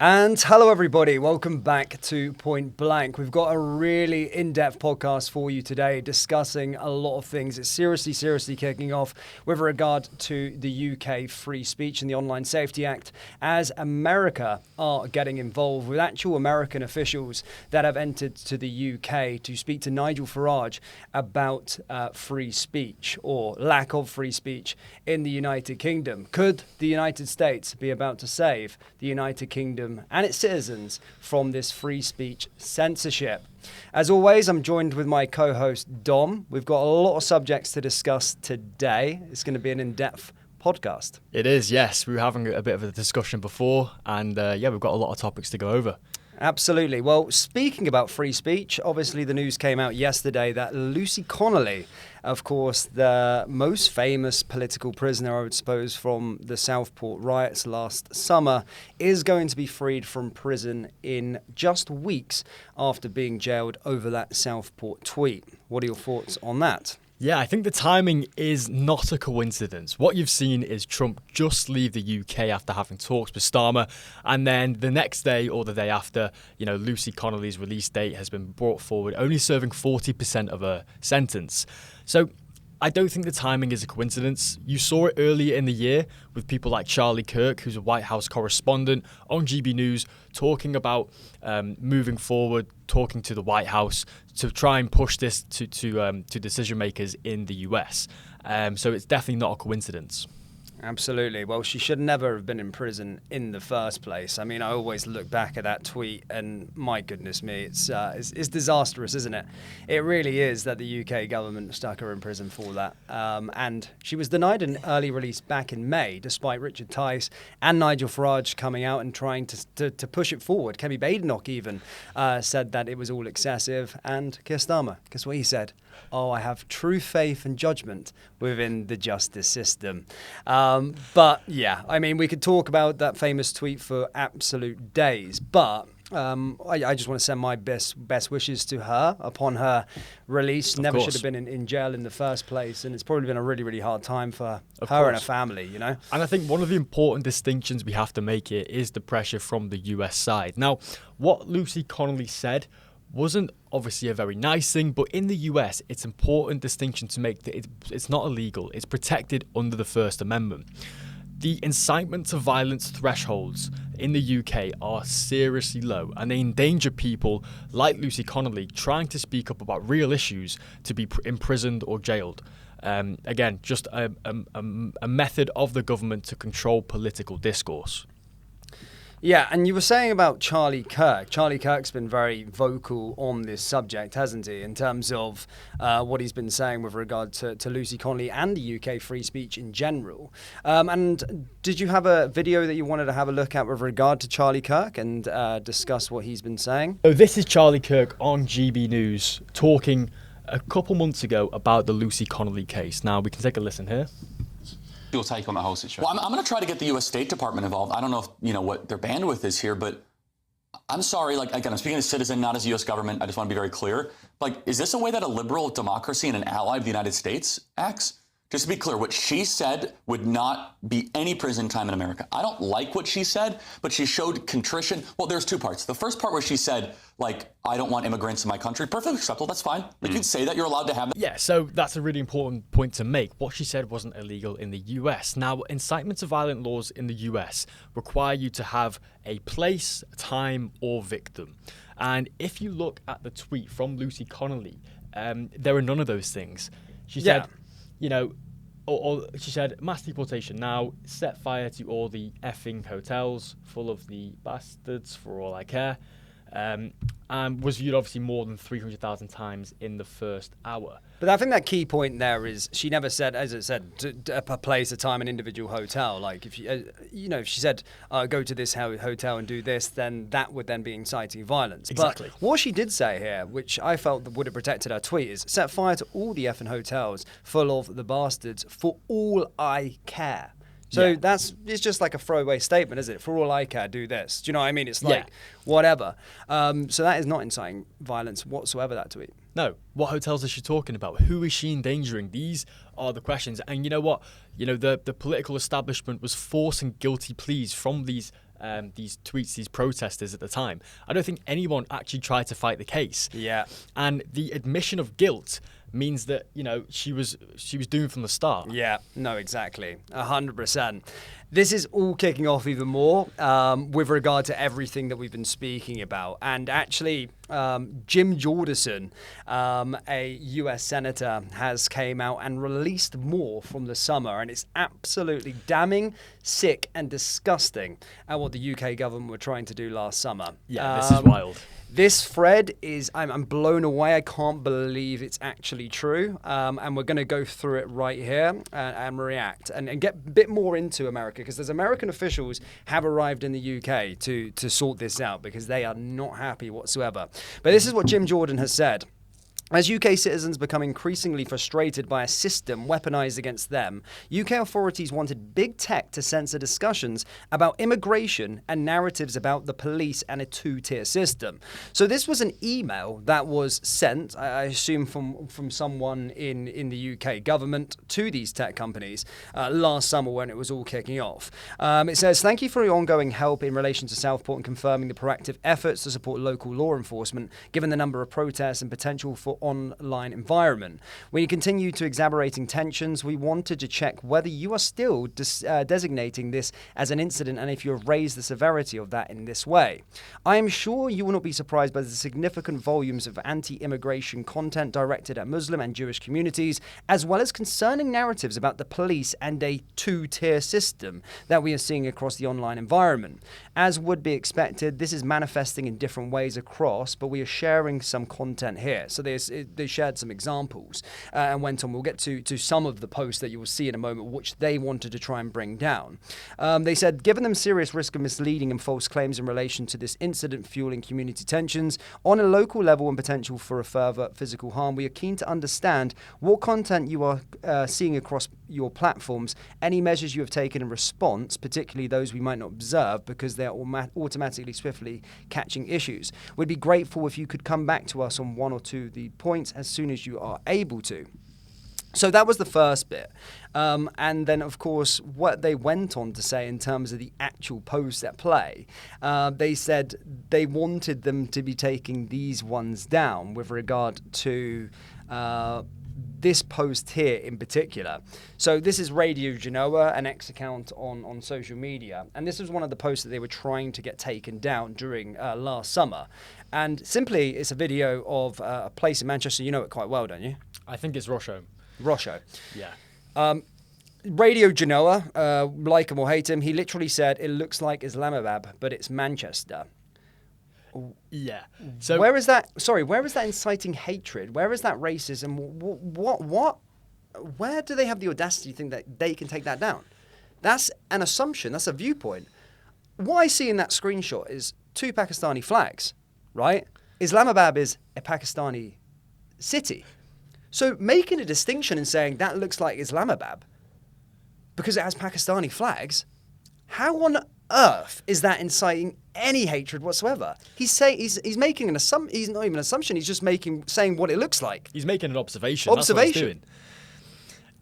And hello, everybody. Welcome back to Point Blank. We've got a really in-depth podcast for you today discussing a lot of things. It's seriously kicking off with regard to the UK free speech and the Online Safety Act, as America are getting involved with actual American officials that have entered to the UK to speak to Nigel Farage about free speech or lack of free speech in the United Kingdom. Could the United States be about to save the United Kingdom and its citizens from this free speech censorship? As always, I'm joined with my co-host Dom. We've got a lot of subjects to discuss today. It's going to be an in-depth podcast. It is, yes. We were having a bit of a discussion before, and we've got a lot of topics to go over. Absolutely. Well, speaking about free speech, obviously the news came out yesterday that Lucy Connelly, of course, the most famous political prisoner, I would suppose, from the Southport riots last summer, is going to be freed from prison in just weeks after being jailed over that Southport tweet. What are your thoughts on that? Yeah, I think the timing is not a coincidence. What you've seen is Trump just leave the UK after having talks with Starmer, and then the next day or the day after, Lucy Connelly's release date has been brought forward, only serving 40% of her sentence. So I don't think the timing is a coincidence. You saw it earlier in the year with people like Charlie Kirk, who's a White House correspondent, on GB News, talking about moving forward, talking to the White House to try and push this to decision makers in the US. So it's definitely not a coincidence. Absolutely. Well, she should never have been in prison in the first place. I mean, I always look back at that tweet and my goodness me, it's disastrous, isn't it? It really is that the UK government stuck her in prison for that. And she was denied an early release back in May, despite Richard Tice and Nigel Farage coming out and trying to push it forward. Kemi Badenoch even said that it was all excessive. And Keir Starmer, guess what he said? Oh, I have true faith and judgment within the justice system. But yeah, I mean, we could talk about that famous tweet for absolute days, but I just want to send my best wishes to her upon her release. Never should have been in jail in the first place, and it's probably been a really hard time for her and her family, And I think one of the important distinctions we have to make here is the pressure from the US side. Now, what Lucy Connelly said wasn't obviously a very nice thing, but in the US, it's important distinction to make that it's not illegal. It's protected under the First Amendment. The incitement to violence thresholds in the UK are seriously low, and they endanger people like Lucy Connelly trying to speak up about real issues to be imprisoned or jailed. Again, just a method of the government to control political discourse. Yeah, and you were saying about Charlie Kirk. Charlie Kirk's been very vocal on this subject, hasn't he, in terms of what he's been saying with regard to Lucy Connelly and the UK free speech in general. And did you have a video that you wanted to have a look at with regard to Charlie Kirk and discuss what he's been saying? So this is Charlie Kirk on GB News talking a couple months ago about the Lucy Connelly case. Now, we can take a listen here. Your take on the whole situation? Well, I'm going to try to get the U.S. State Department involved. I don't know if what their bandwidth is here, but I'm sorry. Again, I'm speaking as a citizen, not as a U.S. government. I just want to be very clear. Is this a way that a liberal democracy and an ally of the United States acts? Just to be clear, what she said would not be any prison time in America. I don't like what she said, but she showed contrition. Well, there's two parts. The first part where she said, I don't want immigrants in my country. Perfectly acceptable. That's fine. You'd say that. You're allowed to have that. Yeah, so that's a really important point to make. What she said wasn't illegal in the US. Now, incitement to violent laws in the US require you to have a place, time, or victim. And if you look at the tweet from Lucy Connelly, there are none of those things. She said, she said, mass deportation now, set fire to all the effing hotels full of the bastards for all I care, and was viewed obviously more than 300,000 times in the first hour. But I think that key point there is she never said, as it said, a place, a time, an individual hotel. Like if if she said go to this hotel and do this, then that would then be inciting violence. Exactly. But what she did say here, which I felt would have protected her tweet, is set fire to all the effing hotels full of the bastards for all I care. So it's just like a throwaway statement, isn't it? For all I care, do this. Do you know what I mean? It's like whatever. So that is not inciting violence whatsoever, that tweet. No. What hotels is she talking about? Who is she endangering? These are the questions. And you know what? The political establishment was forcing guilty pleas from these these tweets, these protesters at the time, I don't think anyone actually tried to fight the case. Yeah. And the admission of guilt means that, you know, she was doomed from the start. Yeah, no, exactly. 100%. This is all kicking off even more with regard to everything that we've been speaking about. And actually, Jim Jordan, a US senator, has came out and released more from the summer. And it's absolutely damning, sick and disgusting at what the UK government were trying to do last summer. Yeah, this is wild. This thread is, I'm blown away. I can't believe it's actually true. And we're going to go through it right here and react and get a bit more into America, because there's American officials have arrived in the UK to sort this out, because they are not happy whatsoever. But this is what Jim Jordan has said. As UK citizens become increasingly frustrated by a system weaponized against them, UK authorities wanted big tech to censor discussions about immigration and narratives about the police and a two-tier system. So this was an email that was sent, I assume, from someone in the UK government to these tech companies last summer when it was all kicking off. It says, "Thank you for your ongoing help in relation to Southport and confirming the proactive efforts to support local law enforcement, given the number of protests and potential for online environment. When you continue to exacerbating tensions, we wanted to check whether you are still designating this as an incident and if you have raised the severity of that in this way. I am sure you will not be surprised by the significant volumes of anti-immigration content directed at Muslim and Jewish communities, as well as concerning narratives about the police and a two-tier system that we are seeing across the online environment. As would be expected, this is manifesting in different ways across, but we are sharing some content here." So they shared some examples and went on. We'll get to some of the posts that you will see in a moment, which they wanted to try and bring down. They said, "Given them serious risk of misleading and false claims in relation to this incident fueling community tensions on a local level and potential for a further physical harm, we are keen to understand what content you are seeing across your platforms, any measures you have taken in response, particularly those we might not observe because they are automatically swiftly catching issues. We'd be grateful if you could come back to us on one or two of the points as soon as you are able to." So that was the first bit. And then, of course, what they went on to say in terms of the actual posts at play, they said they wanted them to be taking these ones down with regard to this post here in particular. So this is Radio Genoa, an ex-account on social media. And this was one of the posts that they were trying to get taken down during last summer. And simply, it's a video of a place in Manchester. You know it quite well, don't you? I think it's Rosho. Rosho. Yeah. Radio Genoa, like him or hate him, he literally said, "It looks like Islamabad, but it's Manchester." Yeah. So where is that? Sorry, where is that inciting hatred? Where is that racism? What? Where do they have the audacity to think that they can take that down? That's an assumption. That's a viewpoint. What I see in that screenshot is two Pakistani flags, right? Islamabad is a Pakistani city. So making a distinction and saying that looks like Islamabad because it has Pakistani flags, how on earth is that inciting any hatred whatsoever? He's making an assumption. He's not even an assumption. He's just saying what it looks like. He's making an observation. That's what he's doing.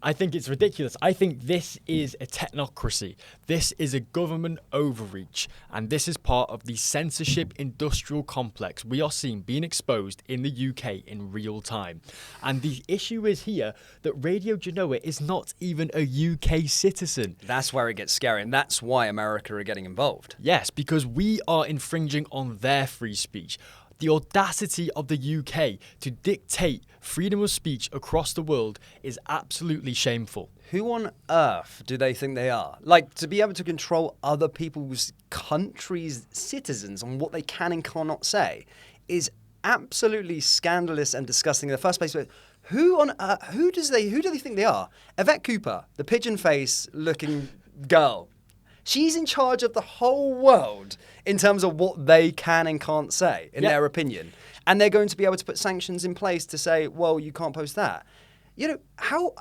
I think it's ridiculous. I think this is a technocracy. This is a government overreach. And this is part of the censorship industrial complex we are seeing being exposed in the UK in real time. And the issue is here that Radio Genoa is not even a UK citizen. That's where it gets scary. And that's why America are getting involved. Yes, because we are infringing on their free speech. The audacity of the UK to dictate freedom of speech across the world is absolutely shameful. Who on earth do they think they are? Like, to be able to control other people's countries' citizens on what they can and cannot say is absolutely scandalous and disgusting in the first place. But who on earth, who do they think they are? Yvette Cooper, the pigeon face looking girl. She's in charge of the whole world in terms of what they can and can't say, in their opinion. And they're going to be able to put sanctions in place to say, well, you can't post that. You know,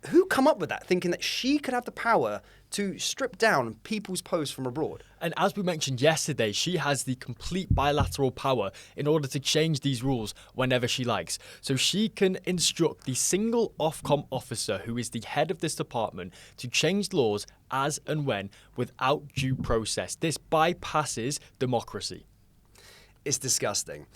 who come up with that, thinking that she could have the power to strip down people's posts from abroad. And as we mentioned yesterday, she has the complete bilateral power in order to change these rules whenever she likes. So she can instruct the single Ofcom officer, who is the head of this department, to change laws as and when without due process. This bypasses democracy. It's disgusting.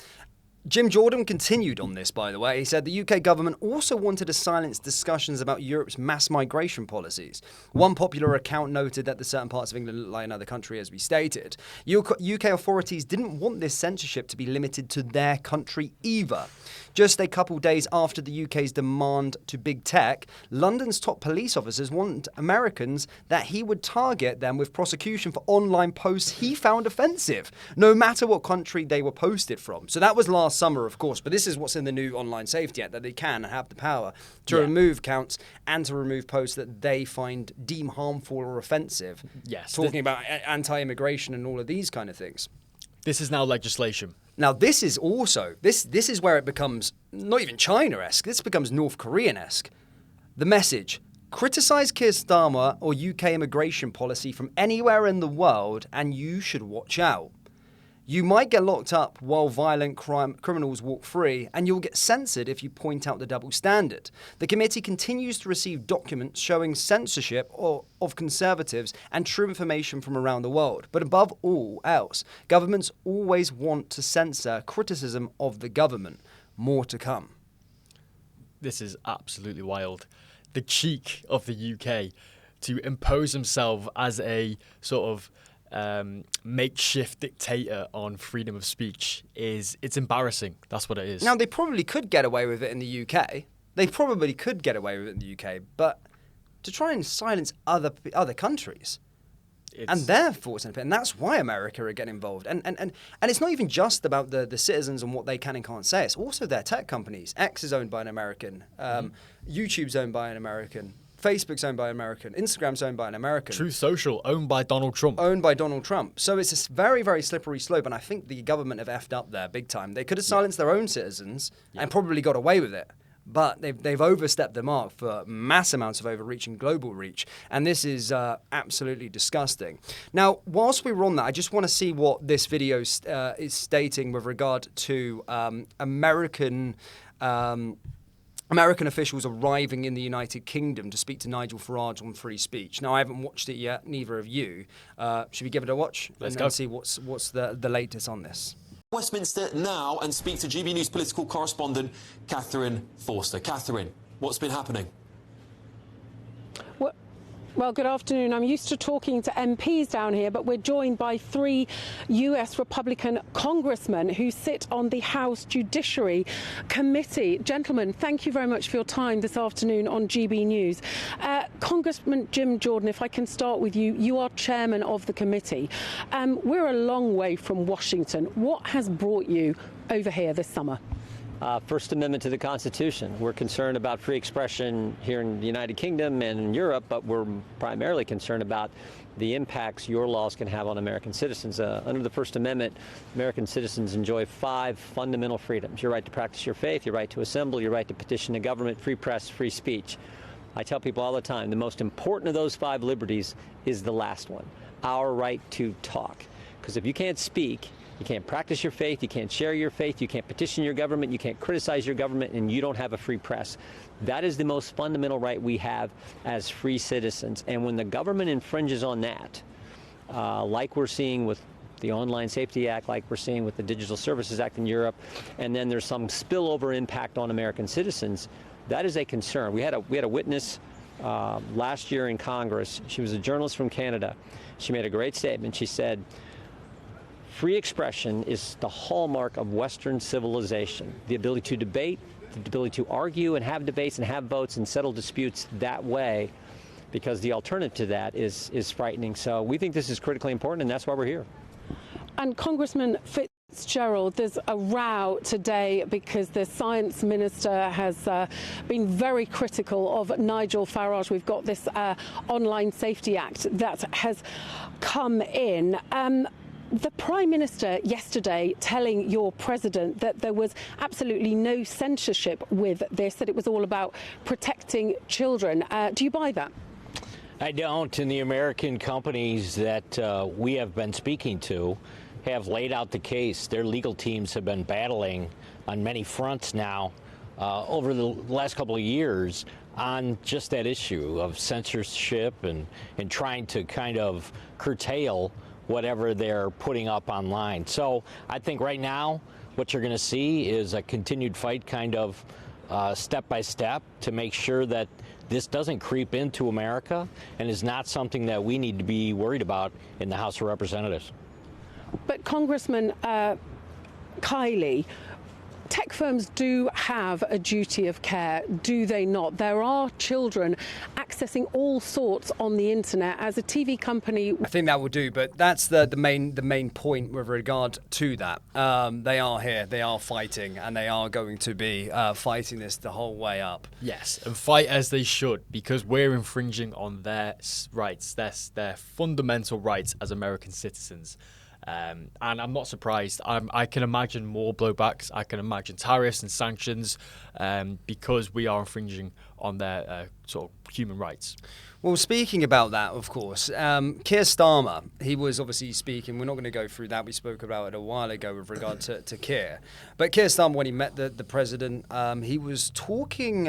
Jim Jordan continued on this, by the way. He said the UK government also wanted to silence discussions about Europe's mass migration policies. One popular account noted that the certain parts of England look like another country, as we stated. UK authorities didn't want this censorship to be limited to their country either. Just a couple days after the UK's demand to big tech, London's top police officers warned Americans that he would target them with prosecution for online posts he found offensive, no matter what country they were posted from. So that was last summer, of course, but this is what's in the new Online Safety Act, that they can have the power to remove accounts and to remove posts that they deem harmful or offensive. Yes. Talking about anti-immigration and all of these kind of things. This is now legislation. Now, this is also, this is where it becomes not even China-esque, this becomes North Korean-esque. The message: criticise Keir Starmer or UK immigration policy from anywhere in the world and you should watch out. You might get locked up while violent criminals walk free, and you'll get censored if you point out the double standard. The committee continues to receive documents showing censorship of conservatives and true information from around the world. But above all else, governments always want to censor criticism of the government. More to come. This is absolutely wild. The cheek of the UK to impose himself as a sort of makeshift dictator on freedom of speech it's embarrassing. That's what it is. Now, they probably could get away with it in the UK. They probably could get away with it in the UK, but to try and silence other countries and their thoughts and opinion, and that's why America are getting involved. And it's not even just about the citizens and what they can and can't say. It's also their tech companies. X is owned by an American. YouTube's owned by an American. Facebook's owned by an American. Instagram's owned by an American. Truth Social, owned by Donald Trump. Owned by Donald Trump. So it's a very, very slippery slope, and I think the government have effed up there big time. They could have silenced their own citizens and probably got away with it, but they've overstepped the mark for mass amounts of overreach and global reach, and this is absolutely disgusting. Now, whilst we were on that, I just want to see what this video is stating with regard to American officials arriving in the United Kingdom to speak to Nigel Farage on free speech. Now, I haven't watched it yet, neither have you. Should we give it a watch? Let's go. And see what's the latest on this. Westminster now and speak to GB News political correspondent Catherine Forster. Catherine, what's been happening? Well, good afternoon. I'm used to talking to MPs down here, but we're joined by 3 US Republican congressmen who sit on the House Judiciary Committee. Gentlemen, thank you very much for your time this afternoon on GB News. Congressman Jim Jordan, if I can start with you, you are chairman of the committee. We're a long way from Washington. What has brought you over here this summer? First Amendment to the Constitution. We're concerned about free expression here in the United Kingdom and in Europe, but we're primarily concerned about the impacts your laws can have on American citizens. Under the First Amendment, American citizens enjoy 5 fundamental freedoms: your right to practice your faith, your right to assemble, your right to petition the government, free press, free speech. I tell people all the time, the most important of those 5 liberties is the last one, our right to talk. Because if you can't speak, you can't practice your faith, you can't share your faith, you can't petition your government, you can't criticize your government, and you don't have a free press. That is the most fundamental right we have as free citizens. And when the government infringes on that, like we're seeing with the Online Safety Act, like we're seeing with the Digital Services Act in Europe, and then there's some spillover impact on American citizens, that is a concern. We had a witness last year in Congress. She was a journalist from Canada. She made a great statement. She said, free expression is the hallmark of Western civilization. The ability to debate, the ability to argue and have debates and have votes and settle disputes that way, because the alternative to that is frightening. So we think this is critically important, and that's why we're here. And Congressman Fitzgerald, there's a row today because the science minister has been very critical of Nigel Farage. We've got this Online Safety Act that has come in. The Prime Minister yesterday telling your president that there was absolutely no censorship with this, that it was all about protecting children. Do you buy that? I don't, and the American companies that we have been speaking to have laid out the case. Their legal teams have been battling on many fronts now over the last couple of years on just that issue of censorship and trying to kind of curtail whatever they're putting up online. So I think right now what you're going to see is a continued fight kind of step by step to make sure that this doesn't creep into America and is not something that we need to be worried about in the House of Representatives. But Congressman Kiley, tech firms do have a duty of care, do they not? There are children accessing all sorts on the internet. As a TV company, I think that will do, but that's the main point with regard to that. They are here, they are fighting, and they are going to be fighting this the whole way up. Yes, and fight as they should, because we're infringing on their rights, their fundamental rights as American citizens. And I'm not surprised. I can imagine more blowbacks. I can imagine tariffs and sanctions because we are infringing on their sort of human rights. Well, speaking about that, of course, Keir Starmer, he was obviously speaking. We're not going to go through that. We spoke about it a while ago with regard to Keir. But Keir Starmer, when he met the president, he was talking,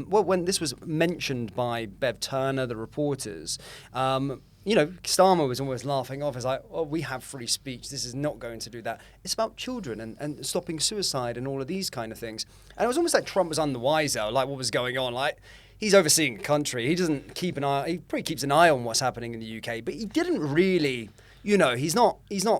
when this was mentioned by Bev Turner, the reporters, Starmer was almost laughing off. It's like, oh, we have free speech. This is not going to do that. It's about children and stopping suicide and all of these kind of things. And it was almost like Trump was unwiser, like what was going on. Like, he's overseeing a country. He doesn't keep an eye. He probably keeps an eye on what's happening in the UK, but he didn't really, he's not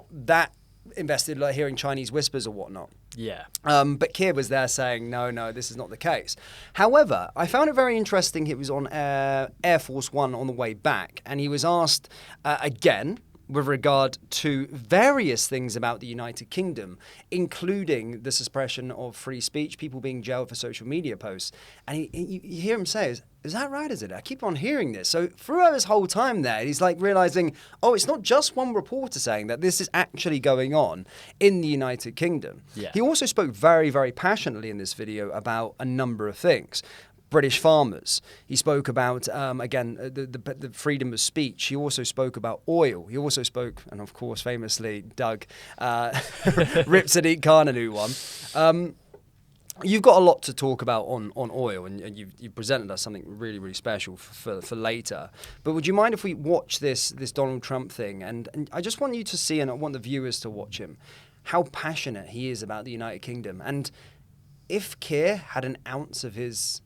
that invested like hearing Chinese whispers or whatnot. Yeah. But Keir was there saying, no, this is not the case. However, I found it very interesting. He was on Air Force One on the way back, and he was asked again with regard to various things about the United Kingdom, including the suppression of free speech, people being jailed for social media posts. And you hear him say, is that right, is it? I keep on hearing this. So throughout this whole time there, he's like realizing, it's not just one reporter saying that this is actually going on in the United Kingdom. Yeah. He also spoke very, very passionately in this video about a number of things. British farmers. He spoke about, again, the freedom of speech. He also spoke about oil. He also spoke, and of course, famously, Doug ripped Sadiq Khan a new one. You've got a lot to talk about on oil, and you've presented us something really, really special for later. But would you mind if we watch this Donald Trump thing? And I just want you to see, and I want the viewers to watch him, how passionate he is about the United Kingdom. And if Keir had an ounce of his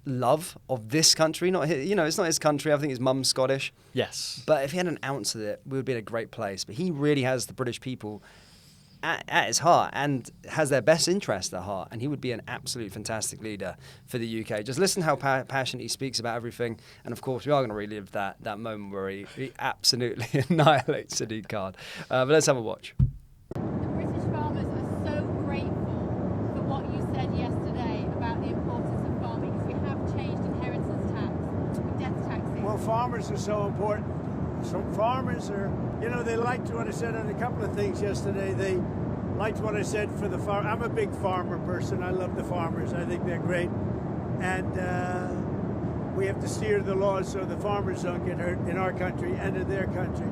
love of this country, not his, it's not his country. I think his mum's Scottish. Yes. But if he had an ounce of it, we would be in a great place. But he really has the British people at his heart and has their best interest at heart. And he would be an absolute fantastic leader for the UK. Just listen how passionate he speaks about everything. And of course, we are going to relive that moment where he absolutely annihilates Sadiq Khan. But let's have a watch. The British farmers are so grateful for what you said yesterday about the importance of farming, because we have changed inheritance tax with death taxing. Well, farmers are so important. So farmers are, they liked what I said on a couple of things yesterday. They liked what I said for the farm. I'm a big farmer person. I love the farmers. I think they're great. And we have to steer the laws so the farmers don't get hurt in our country and in their country.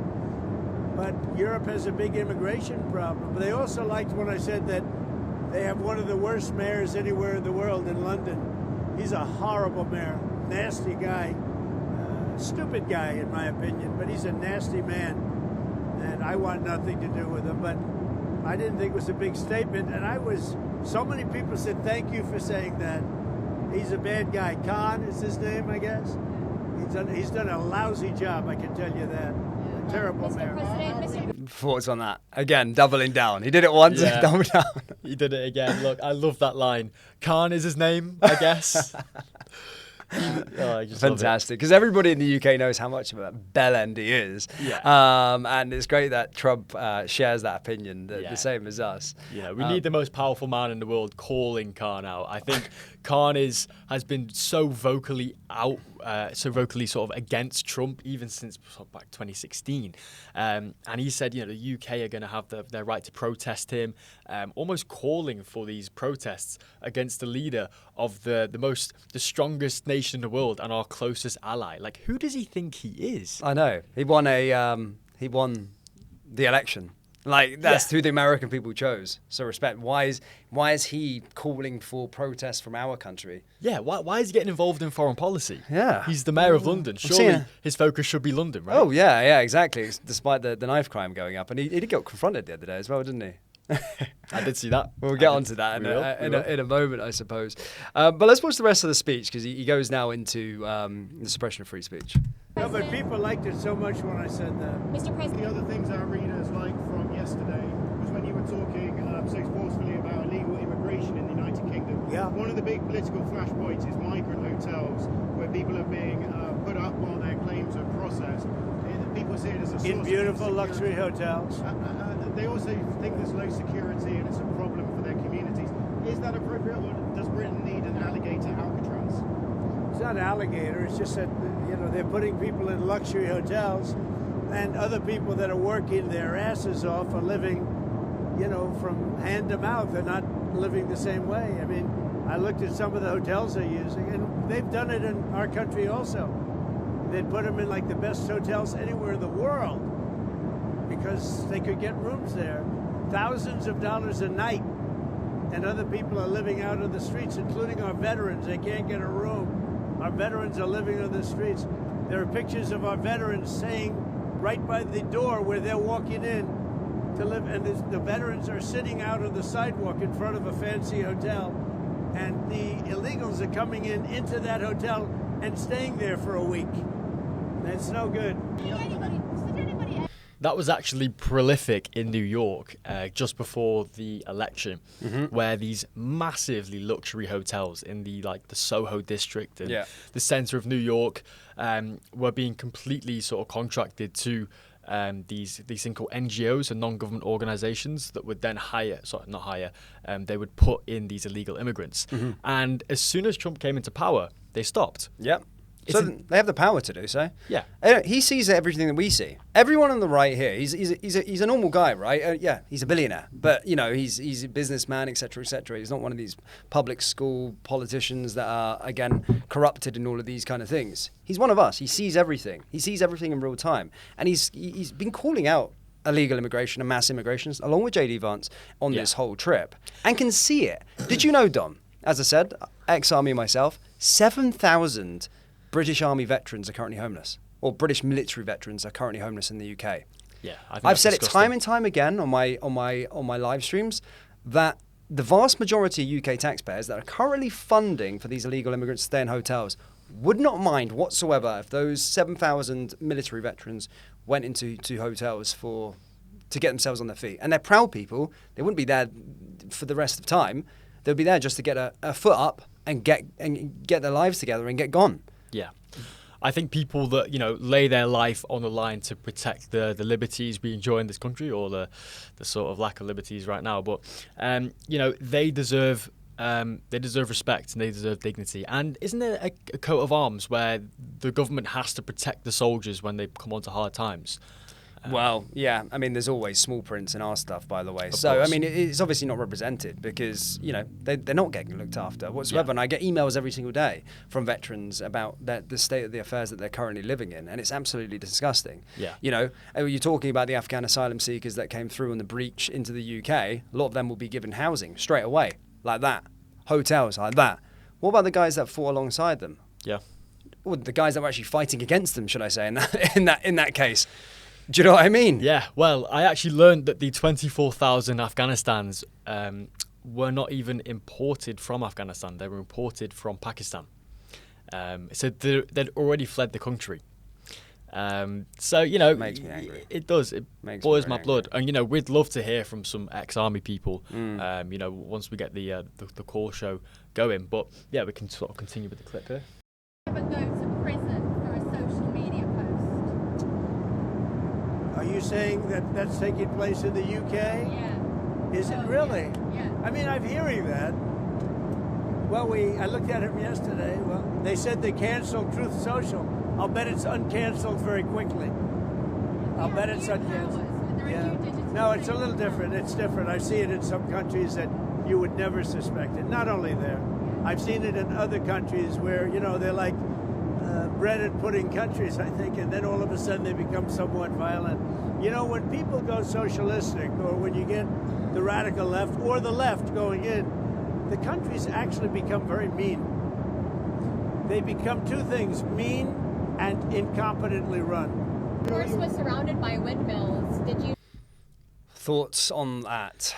But Europe has a big immigration problem. They also liked when I said that they have one of the worst mayors anywhere in the world in London. He's a horrible mayor, nasty guy. Stupid guy, in my opinion, but he's a nasty man, and I want nothing to do with him. But I didn't think it was a big statement, and so many people said, thank you for saying that. He's a bad guy. Khan is his name, I guess. He's done a lousy job, I can tell you that. A terrible mayor. Thoughts on that? Again, doubling down. He did it once, double down. He did it again. Look, I love that line. Khan is his name, I guess. I just fantastic, because everybody in the UK knows how much of a bellend he is. Yeah. And it's great that Trump shares that opinion, the same as us. Yeah, we need the most powerful man in the world calling Khan out. I think Khan has been so vocally sort of against Trump even since back 2016, and he said, the UK are going to have their right to protest him, almost calling for these protests against the leader of the strongest nation in the world and our closest ally. Like, who does he think he is? I know he won the election. Like, that's who the American people chose. So respect. Why is he calling for protests from our country? Yeah, why is he getting involved in foreign policy? Yeah. He's the mayor of London. Surely his focus should be London, right? Oh, yeah, exactly. Despite the knife crime going up. And he did get confronted the other day as well, didn't he? I did see that. We'll get onto that in a moment, I suppose. But let's watch the rest of the speech, because he goes now into the suppression of free speech. No, but people liked it so much when I said that. Mr. President. The other things our readers like from yesterday was when you were talking so forcefully about illegal immigration in the United Kingdom. Yeah. One of the big political flashpoints is migrant hotels, where people are being put up while their claims are processed. People see it as a source In beautiful of luxury hotels. They also think there's low security and it's a problem for their communities. Is that appropriate, or does Britain need an alligator Alcatraz? It's not alligator. It's just that they're putting people in luxury hotels, and other people that are working their asses off are living, from hand to mouth. They're not living the same way. I mean, I looked at some of the hotels they're using, and they've done it in our country also. They'd put them in like the best hotels anywhere in the world because they could get rooms there, thousands of dollars a night, and other people are living out on the streets, including our veterans. They can't get a room. Our veterans are living on the streets. There are pictures of our veterans saying right by the door where they're walking in to live, and the veterans are sitting out on the sidewalk in front of a fancy hotel, and the illegals are coming into that hotel and staying there for a week. That's no good. That was actually prolific in New York just before the election, where these massively luxury hotels in the Soho district and the center of New York were being completely sort of contracted to these things called NGOs and non-government organizations that would then they would put in these illegal immigrants. And as soon as Trump came into power, they stopped. Yep. So they have the power to do so. Yeah. He sees everything that we see. Everyone on the right here, he's a normal guy, right? He's a billionaire, but he's a businessman, etc., etc. He's not one of these public school politicians that are again corrupted and all of these kind of things. He's one of us. He sees everything. He sees everything in real time, and he's been calling out illegal immigration and mass immigration along with JD Vance on this whole trip, and can see it. Did you know, Dom? As I said, ex-army myself, 7,000 British Army veterans are currently homeless, or British military veterans are currently homeless in the UK. Yeah, I've said it time and time again on my live streams that the vast majority of UK taxpayers that are currently funding for these illegal immigrants to stay in hotels would not mind whatsoever if those 7,000 military veterans went into hotels to get themselves on their feet. And they're proud people. They wouldn't be there for the rest of the time. They'd be there just to get a foot up and get their lives together and get gone. Yeah. I think people that, lay their life on the line to protect the liberties we enjoy in this country, or the sort of lack of liberties right now, but, they deserve respect and they deserve dignity. And isn't there a coat of arms where the government has to protect the soldiers when they come onto hard times? Well, yeah. I mean, there's always small prints in our stuff, by the way. So, I mean, it's obviously not represented because, they're not getting looked after whatsoever. Yeah. And I get emails every single day from veterans about the state of the affairs that they're currently living in. And it's absolutely disgusting. Yeah. You're talking about the Afghan asylum seekers that came through on the breach into the UK. A lot of them will be given housing straight away, like that. Hotels, like that. What about the guys that fought alongside them? Yeah. Or the guys that were actually fighting against them, should I say, in that case? Do you know what I mean? Yeah, well, I actually learned that the 24,000 Afghanistans were not even imported from Afghanistan. They were imported from Pakistan. So they'd already fled the country. So, makes me angry. It does. It boils my blood. And, we'd love to hear from some ex-army people, once we get the call show going. But, yeah, we can sort of continue with the clip here. But go to prison for a social media post. Are you saying that that's taking place in the UK? Yeah. Is it really? Yeah. I mean, I'm hearing that. Well, I looked at him yesterday. Well, they said they canceled Truth Social. I'll bet it's uncanceled very quickly. I'll bet it's uncanceled. Yeah. No, it's a little different. It's different. I see it in some countries that you would never suspect it. Not only there. I've seen it in other countries where, you know, they're like bread and pudding countries, I think, and then all of a sudden they become somewhat violent. You know, when people go socialistic, or when you get the radical left or the left going in, the countries actually become very mean. They become two things, mean and incompetently run. Of course, was surrounded by windmills. Did you? Thoughts on that?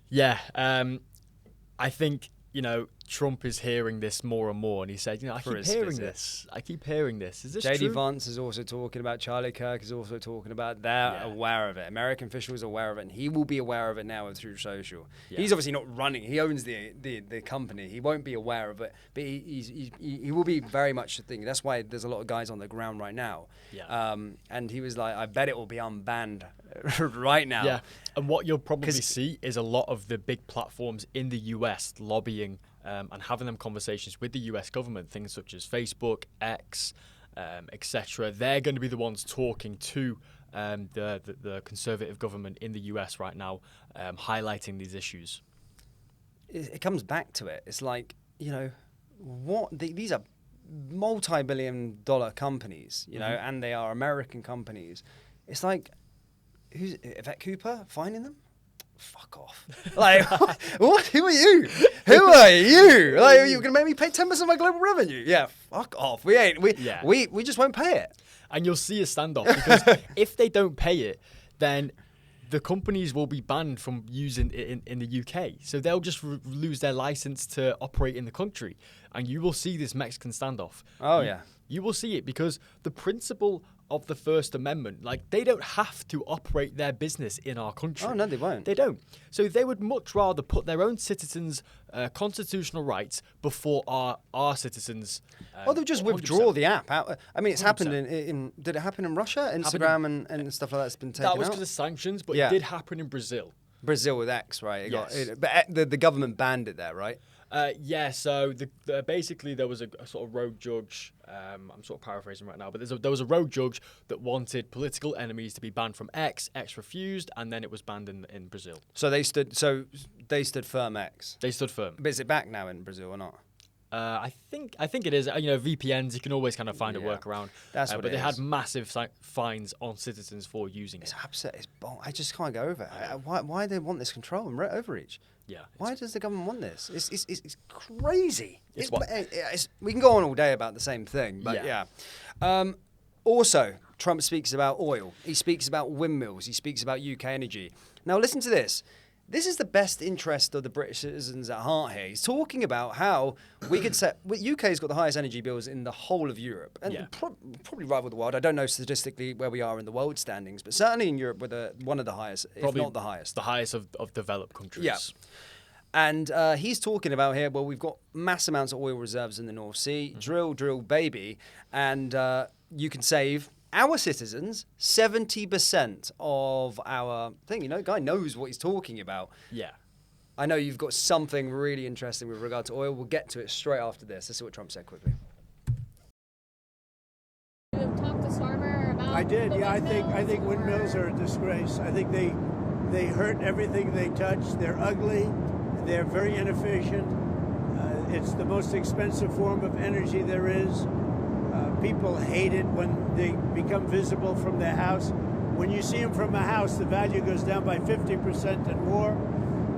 Yeah, I think, you know, Trump is hearing this more and more, and he said, you know, I keep hearing this. I keep hearing this. Is this true? JD Vance is also talking about, Charlie Kirk is also talking about, they're aware of it. American officials are aware of it, and he will be aware of it now through social. Yeah. He's obviously not running. He owns the company. He won't be aware of it, but he will be very much a thing. That's why there's a lot of guys on the ground right now. Yeah. And he was like, I bet it will be unbanned right now. Yeah. And what you'll probably see is a lot of the big platforms in the US lobbying and having them conversations with the US government, things such as Facebook, X, etc. They're going to be the ones talking to the conservative government in the US right now, highlighting these issues. It comes back to it. It's like, you know, these are multi-billion-dollar companies, you know, and they are American companies. It's like, who's Yvette Cooper finding them? Fuck off. Like, what? Who are you? Who are you? Like, are you going to make me pay 10% of my global revenue? Yeah, fuck off. We ain't. We just won't pay it. And you'll see a standoff, because if they don't pay it, then the companies will be banned from using it in the UK. So they'll just lose their license to operate in the country. And you will see this Mexican standoff. Oh, yeah. You will see it, because the principle of the First Amendment, like, they don't have to operate their business in our country. Oh, no, they won't. They don't. So they would much rather put their own citizens' constitutional rights before our citizens. They'll just 100%. withdraw the app out. I mean, it's 100%. Happened in. Did it happen in Russia? Instagram and stuff like that's been taken out? That was because of sanctions, but it did happen in Brazil. Brazil with X, right? Yes. But the government banned it there, right? Yeah, so basically there was a sort of rogue judge, I'm sort of paraphrasing right now, but there was a rogue judge that wanted political enemies to be banned from X. X refused, and then it was banned in Brazil. So they stood firm X? They stood firm. But is it back now in Brazil or not? I think it is. You know, VPNs, you can always kind of find a workaround. That's what but they had massive fines on citizens for using it. It's upset. I just can't go over it. Why do they want this control and overreach? Yeah. Why does the government want this? It's crazy. We can go on all day about the same thing, but yeah. Also, Trump speaks about oil. He speaks about windmills. He speaks about UK energy. Now, listen to this. This is the best interest of the British citizens at heart here. He's talking about how we could UK's got the highest energy bills in the whole of Europe, and probably rival the world. I don't know statistically where we are in the world standings, but certainly in Europe we're one of the highest, probably if not the highest. The highest of developed countries. Yeah. And he's talking about here, well, we've got mass amounts of oil reserves in the North Sea. Drill, baby. And you can save our citizens 70% of our thing. You know, the guy knows what he's talking about. Yeah. I know you've got something really interesting with regard to oil. We'll get to it straight after this. Let's see what Trump said quickly. You talked to Starmer about I did, yeah. I think windmills are a disgrace. I think they hurt everything they touch. They're ugly. They're very inefficient. It's the most expensive form of energy there is. People hate it when they become visible from their house. When you see them from a house, the value goes down by 50% and more.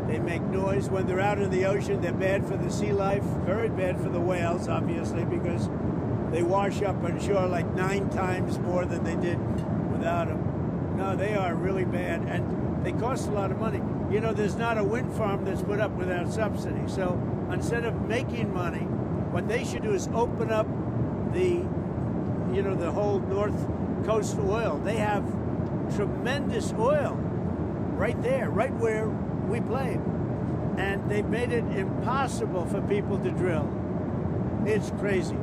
They make noise. When they're out in the ocean, they're bad for the sea life, very bad for the whales, obviously, because they wash up on shore like 9 times more than they did without them. No, they are really bad, and they cost a lot of money. You know, there's not a wind farm that's put up without subsidy. So instead of making money, what they should do is open up the whole North Coast oil. They have tremendous oil right there, right where we play. And they've made it impossible for people to drill. It's crazy.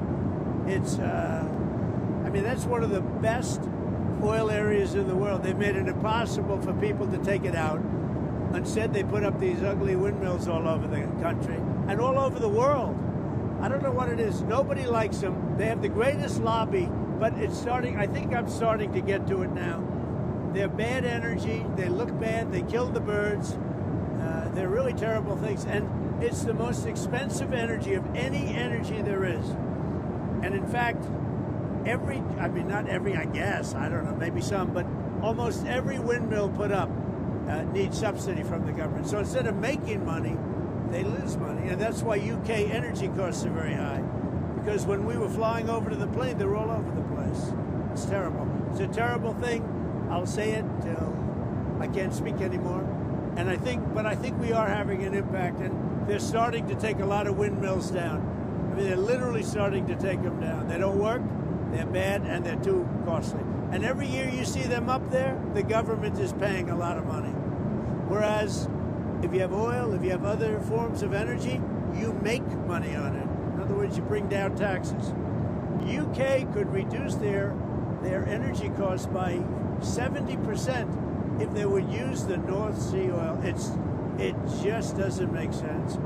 It's, that's one of the best oil areas in the world. They've made it impossible for people to take it out. Instead, they put up these ugly windmills all over the country and all over the world. I don't know what it is. Nobody likes them. They have the greatest lobby, but it's starting. I think I'm starting to get to it now. They're bad energy. They look bad. They kill the birds. They're really terrible things. And it's the most expensive energy of any energy there is. And in fact, not every, I guess, I don't know, maybe some, but almost every windmill put up needs subsidy from the government. So instead of making money, they lose money. And that's why UK energy costs are very high. Because when we were flying over to the plane, they were all over the place. It's terrible. It's a terrible thing. I'll say it till I can't speak anymore. And I think we are having an impact, and they're starting to take a lot of windmills down. I mean, they're literally starting to take them down. They don't work, they're bad, and they're too costly. And every year you see them up there, the government is paying a lot of money. Whereas if you have oil, if you have other forms of energy, you make money on it. In other words, you bring down taxes. UK could reduce their energy costs by 70% if they would use the North Sea oil. It just doesn't make sense.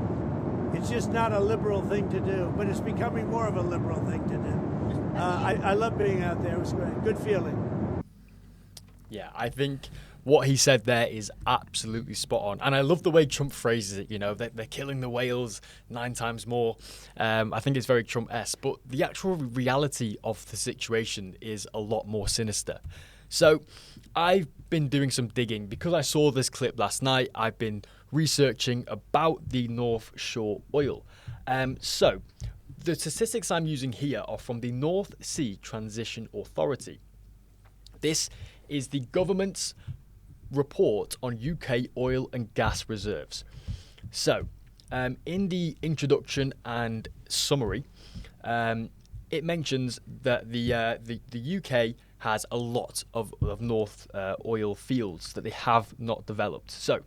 It's just not a liberal thing to do, but it's becoming more of a liberal thing to do. I love being out there. It was great. Good feeling. Yeah, I think what he said there is absolutely spot on. And I love the way Trump phrases it, they're killing the whales 9 times more. I think it's very Trump-esque, but the actual reality of the situation is a lot more sinister. So I've been doing some digging. Because I saw this clip last night, I've been researching about the North Shore oil. So the statistics I'm using here are from the North Sea Transition Authority. This is the government's report on UK oil and gas reserves. So in the introduction and summary, it mentions that the UK has a lot of North oil fields that they have not developed. So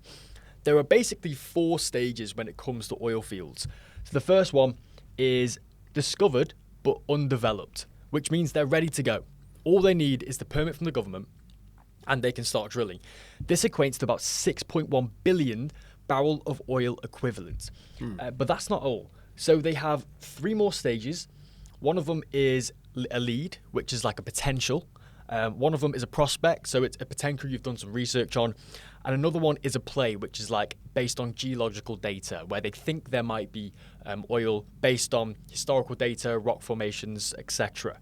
there are basically 4 stages when it comes to oil fields. So the first one is discovered but undeveloped, which means they're ready to go. All they need is the permit from the government and they can start drilling. This equates to about 6.1 billion barrel of oil equivalent. But that's not all. So they have 3 more stages. One of them is a lead, which is like a potential. One of them is a prospect, so it's a potential you've done some research on. And another one is a play, which is like based on geological data, where they think there might be oil based on historical data, rock formations, etc.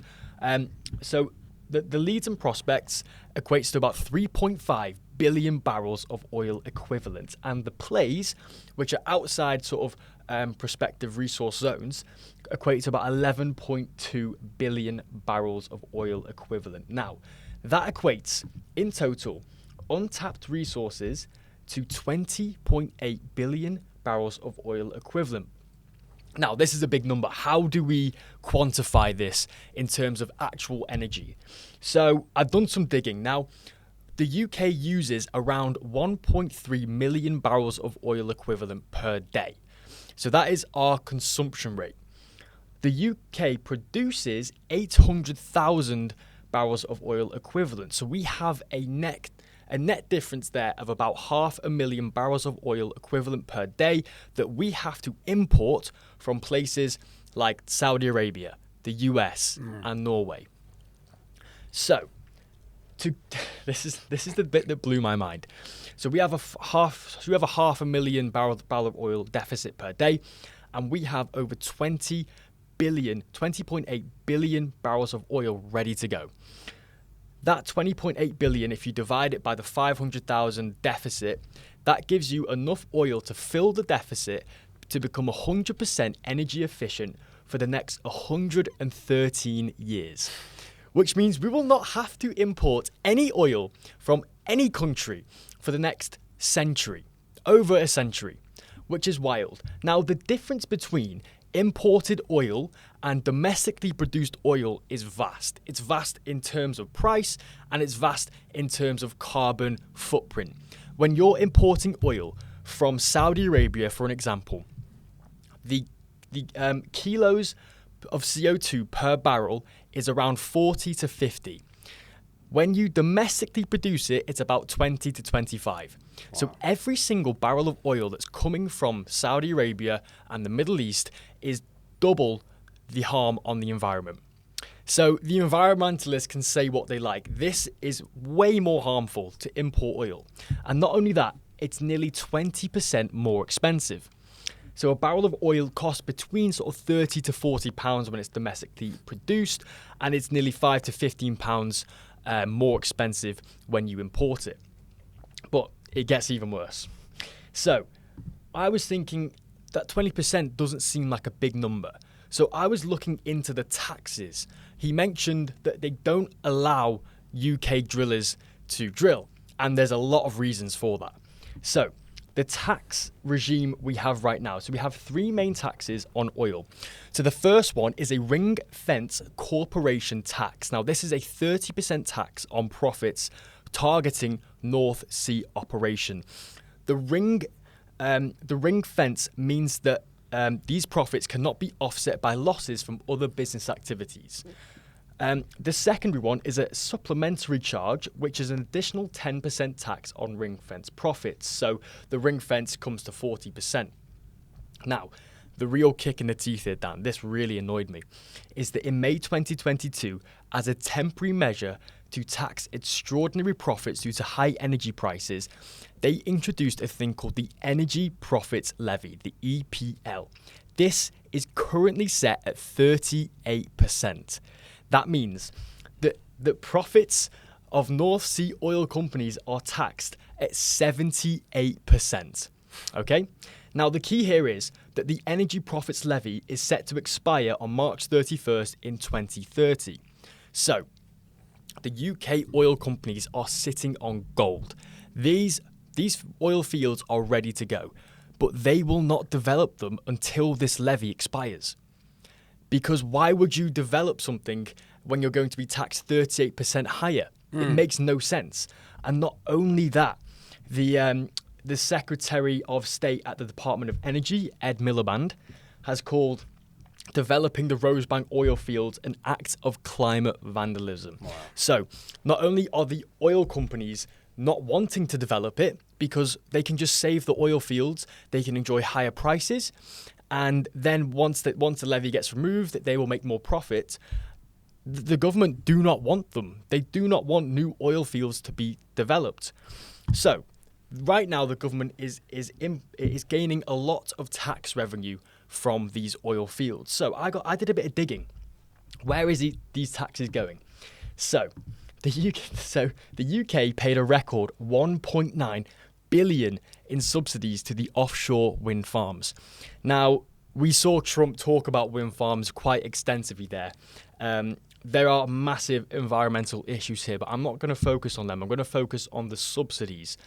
So the leads and prospects equates to about 3.5 billion barrels of oil equivalent. And the plays, which are outside sort of prospective resource zones, equate to about 11.2 billion barrels of oil equivalent. Now, that equates, in total, untapped resources to 20.8 billion barrels of oil equivalent. Now, this is a big number. How do we quantify this in terms of actual energy? So I've done some digging. Now, the UK uses around 1.3 million barrels of oil equivalent per day. So that is our consumption rate. The UK produces 800,000 barrels of oil equivalent. So we have a net difference there of about 500,000 barrels of oil equivalent per day that we have to import from places like Saudi Arabia, the US, and Norway. So this is the bit that blew my mind. So we have a 500,000 barrel of oil deficit per day, and we have over 20.8 billion barrels of oil ready to go. That 20.8 billion, if you divide it by the 500,000 deficit, that gives you enough oil to fill the deficit to become 100% energy efficient for the next 113 years. Which means we will not have to import any oil from any country for the next century, over a century, which is wild. Now, the difference between imported oil and domestically produced oil is vast. It's vast in terms of price, and it's vast in terms of carbon footprint. When you're importing oil from Saudi Arabia, for an example, the kilos of CO2 per barrel is around 40 to 50. When you domestically produce it, it's about 20 to 25. So every single barrel of oil that's coming from Saudi Arabia and the Middle East is double the harm on the environment. So the environmentalists can say what they like. This is way more harmful to import oil. And not only that, it's nearly 20% more expensive. So a barrel of oil costs between sort of 30 to 40 pounds when it's domestically produced, and it's nearly 5 to 15 pounds more expensive when you import it. But it gets even worse. So I was thinking that 20% doesn't seem like a big number. So I was looking into the taxes. He mentioned that they don't allow UK drillers to drill, and there's a lot of reasons for that. So the tax regime we have right now. So we have three main taxes on oil. So the first one is a ring fence corporation tax. Now this is a 30% tax on profits targeting North Sea operation. The ring fence means that these profits cannot be offset by losses from other business activities. The secondary one is a supplementary charge, which is an additional 10% tax on ring fence profits. So the ring fence comes to 40%. Now, the real kick in the teeth here, Dan, this really annoyed me, is that in May 2022, as a temporary measure to tax extraordinary profits due to high energy prices, they introduced a thing called the Energy Profits Levy, the EPL. This is currently set at 38%. That means that the profits of North Sea oil companies are taxed at 78%. Okay? Now, the key here is that the Energy Profits Levy is set to expire on March 31st in 2030. So, the UK oil companies are sitting on gold. These oil fields are ready to go, but they will not develop them until this levy expires. Because why would you develop something when you're going to be taxed 38% higher? It makes no sense. And not only that, the Secretary of State at the Department of Energy, Ed Miliband, has called developing the Rosebank oil fields an act of climate vandalism. Wow. So not only are the oil companies not wanting to develop it because they can just save the oil fields, they can enjoy higher prices, and then once the levy gets removed, they will make more profit. The government do not want them. They do not want new oil fields to be developed. So right now, the government is gaining a lot of tax revenue from these oil fields. So I did a bit of digging. Where is these taxes going? So the UK paid a record 1.9 billion in subsidies to the offshore wind farms. Now, we saw Trump talk about wind farms quite extensively there. There are massive environmental issues here, but I'm not going to focus on them. I'm going to focus on the subsidies.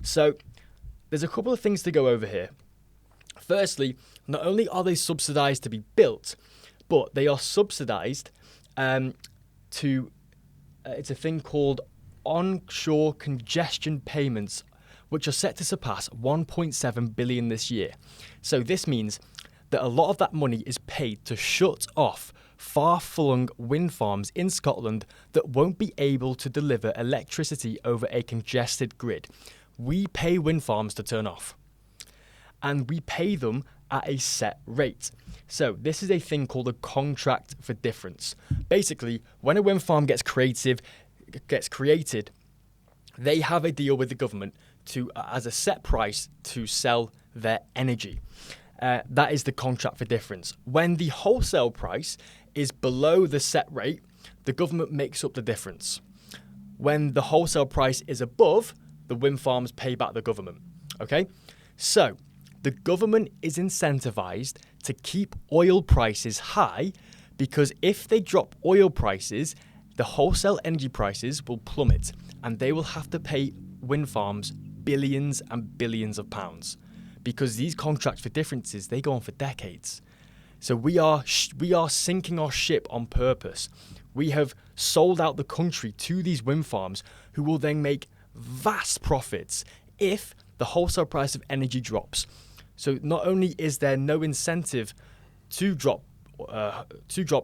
So there's a couple of things to go over here. Firstly, not only are they subsidised to be built, but they are subsidised to it's a thing called onshore congestion payments, which are set to surpass 1.7 billion this year. So this means that a lot of that money is paid to shut off far-flung wind farms in Scotland that won't be able to deliver electricity over a congested grid. We pay wind farms to turn off, and we pay them at a set rate. So this is a thing called a contract for difference. Basically, when a wind farm gets created, they have a deal with the government to as a set price to sell their energy. That is the contract for difference. When the wholesale price is below the set rate, the government makes up the difference. When the wholesale price is above, the wind farms pay back the government. Okay? So the government is incentivized to keep oil prices high because if they drop oil prices, the wholesale energy prices will plummet and they will have to pay wind farms billions and billions of pounds because these contracts for differences, they go on for decades. So we are sinking our ship on purpose. We have sold out the country to these wind farms who will then make vast profits if the wholesale price of energy drops. So not only is there no incentive to drop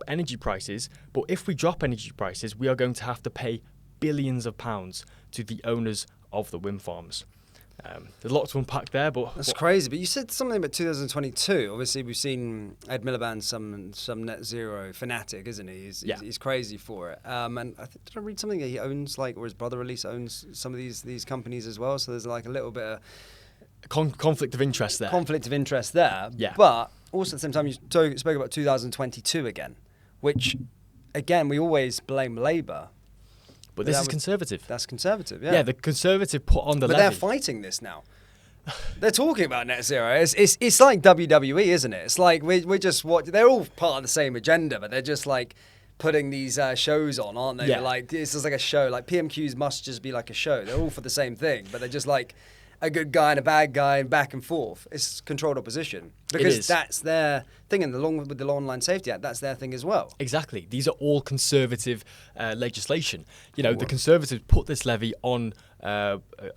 energy prices, but if we drop energy prices, we are going to have to pay billions of pounds to the owners of the wind farms. There's a lot to unpack there, but that's crazy. But you said something about 2022. Obviously, we've seen Ed Miliband, some net zero fanatic, isn't he? He's crazy for it. And did I read something that he owns, like, or his brother at least owns some of these companies as well? So there's like a little bit of conflict of interest there. Conflict of interest there. Yeah. But also at the same time, you spoke about 2022 again, which again we always blame Labour. But this is Conservative. That's Conservative, yeah. Yeah, the Conservative put on the levy. But they're fighting this now. They're talking about net zero. It's like WWE, isn't it? It's like we're just they're all part of the same agenda, but they're just like putting these shows on, aren't they? Yeah. Like this is like a show. Like PMQs must just be like a show. They're all for the same thing, but they're just like a good guy and a bad guy and back and forth. It's controlled opposition because that's their thing. And along with the Online Safety Act, that's their thing as well. Exactly. These are all Conservative legislation. You know, the Conservatives put this levy on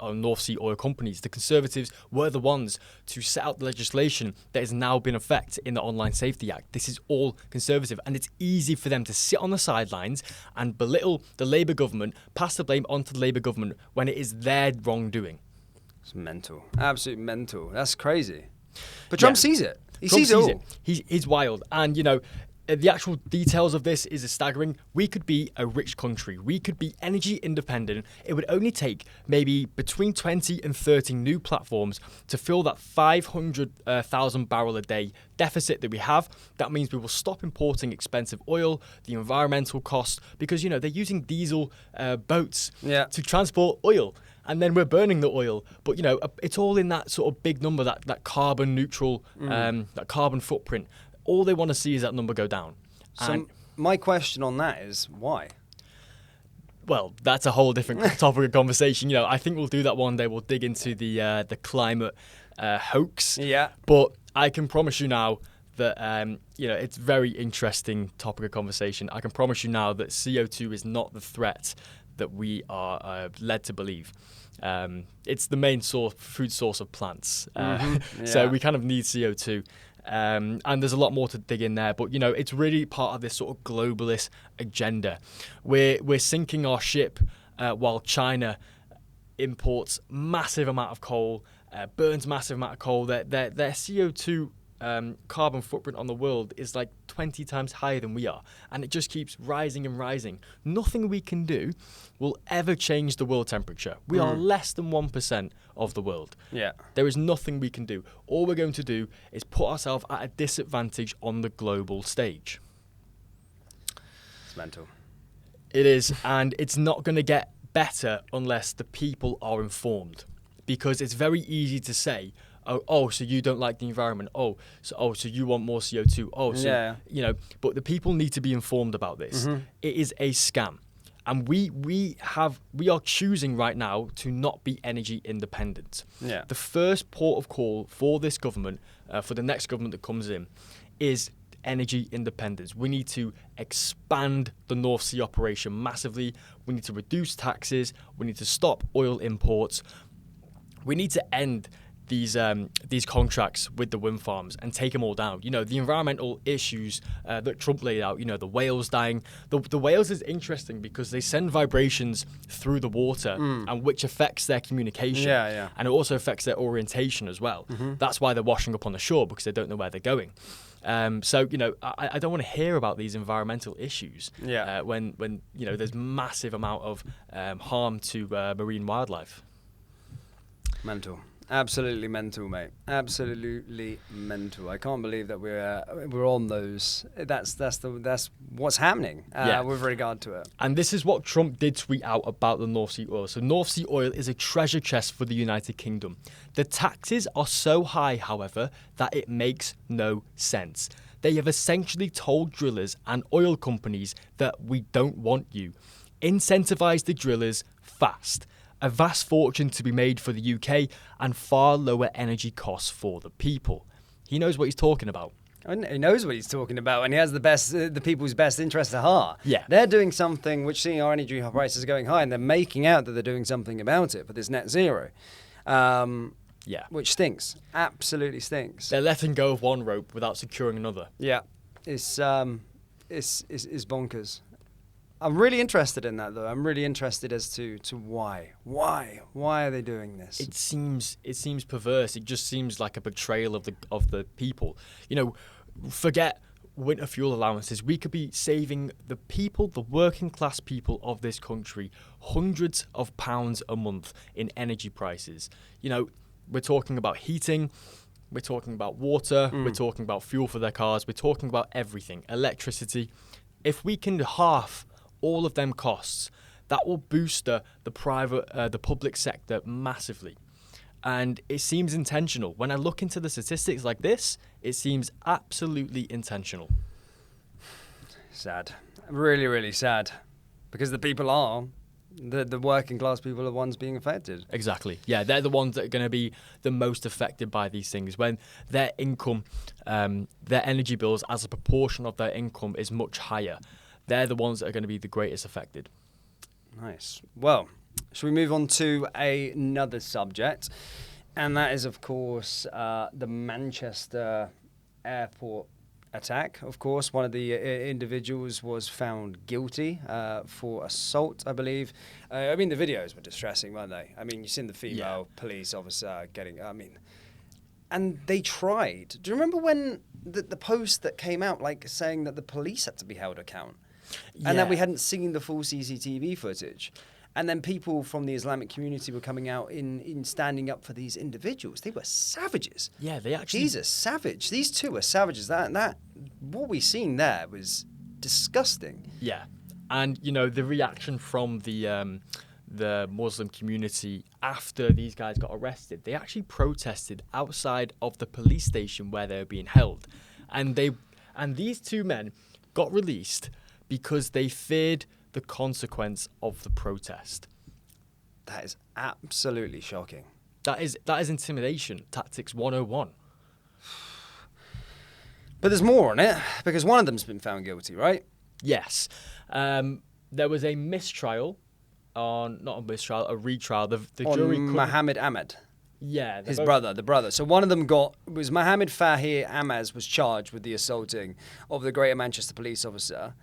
North Sea oil companies. The Conservatives were the ones to set out the legislation that has now been in effect in the Online Safety Act. This is all Conservative, and it's easy for them to sit on the sidelines and belittle the Labour government, pass the blame onto the Labour government when it is their wrongdoing. It's mental. Absolutely mental. That's crazy. But Trump sees it. He sees it all. He's wild. And, you know, the actual details of this is staggering. We could be a rich country. We could be energy independent. It would only take maybe between 20 and 30 new platforms to fill that 500,000 barrel a day deficit that we have. That means we will stop importing expensive oil, the environmental cost, because, you know, they're using diesel boats to transport oil. And then we're burning the oil. But, you know, it's all in that sort of big number, that carbon neutral, that carbon footprint. All they want to see is that number go down. So my question on that is why? Well, that's a whole different topic of conversation. You know, I think we'll do that one day. We'll dig into the climate hoax. Yeah. But I can promise you now that, you know, it's a very interesting topic of conversation. I can promise you now that CO2 is not the threat that we are led to believe. It's the main food source of plants. So we kind of need CO2. And there's a lot more to dig in there. But, you know, it's really part of this sort of globalist agenda. We're sinking our ship while China imports massive amount of coal, burns massive amount of coal. Their CO2 carbon footprint on the world is like 20 times higher than we are, and it just keeps rising and rising. Nothing we can do will ever change the world temperature. We are less than 1% of the world. There is nothing we can do. All we're going to do is put ourselves at a disadvantage on the global stage. It's mental. It is, and it's not going to get better unless the people are informed, because it's very easy to say, oh, so you don't like the environment. So you want more CO2. You know, but the people need to be informed about this. It is a scam, and we are choosing right now to not be energy independent. The first port of call for this government, for the next government that comes in, is energy independence. We need to expand the North Sea operation massively. We need to reduce taxes. We need to stop oil imports. We need to end these contracts with the wind farms and take them all down. You know, the environmental issues that Trump laid out, you know, the whales dying. The whales is interesting because they send vibrations through the water, and which affects their communication. And it also affects their orientation as well. That's why they're washing up on the shore, because they don't know where they're going. So, you know, I don't want to hear about these environmental issues when you know, there's massive amount of harm to marine wildlife. Mental. Absolutely mental, mate. Absolutely mental. I can't believe that we're on those. That's what's happening with regard to it. And this is what Trump did tweet out about the North Sea oil. So North Sea oil is a treasure chest for the United Kingdom. The taxes are so high, however, that it makes no sense. They have essentially told drillers and oil companies that we don't want you. Incentivize the drillers fast. A vast fortune to be made for the UK and far lower energy costs for the people. He knows what he's talking about. He knows what he's talking about, and he has the people's best interest at heart. They're doing something which, seeing our energy prices going high, and they're making out that they're doing something about it for this net zero. Which stinks. Absolutely stinks. They're letting go of one rope without securing another. It's bonkers. I'm really interested in that, though. I'm really interested as to why. Why are they doing this? It seems perverse. It just seems like a betrayal of the people. You know, forget winter fuel allowances. We could be saving the people, the working class people of this country, hundreds of pounds a month in energy prices. You know, we're talking about heating. We're talking about water. We're talking about fuel for their cars. We're talking about everything, electricity. If we can halve all of them costs, that will boost the public sector massively. And it seems intentional. When I look into the statistics like this, it seems absolutely intentional. Sad. Really, really sad. Because the people are, the working class people are the ones being affected. Exactly. Yeah, they're the ones that are going to be the most affected by these things. When their income, their energy bills as a proportion of their income is much higher, they're the ones that are going to be the greatest affected. Nice. Well, shall we move on to another subject? And that is, of course, the Manchester airport attack. Of course, one of the individuals was found guilty for assault, I believe. I mean, the videos were distressing, weren't they? I mean, you've seen the female police officer getting, and they tried. Do you remember when the post that came out, like, saying that the police had to be held account? And that we hadn't seen the full CCTV footage. And then people from the Islamic community were coming out in standing up for these individuals. They were savages. Yeah, they actually... Jesus, savage. These two were savages. That what we seen there was disgusting. Yeah. And, you know, the reaction from the Muslim community after these guys got arrested, they actually protested outside of the police station where they were being held. And these two men got released because they feared the consequence of the protest. That is absolutely shocking. That is intimidation tactics 101. But there's more on it, because one of them's been found guilty, right? Yes. There was a mistrial not a mistrial, a retrial. The jury Mohammed Ahmed. Yeah. His brother, the brother. So one of them was Mohammed Fahir Ahmad was charged with the assaulting of the Greater Manchester police officer.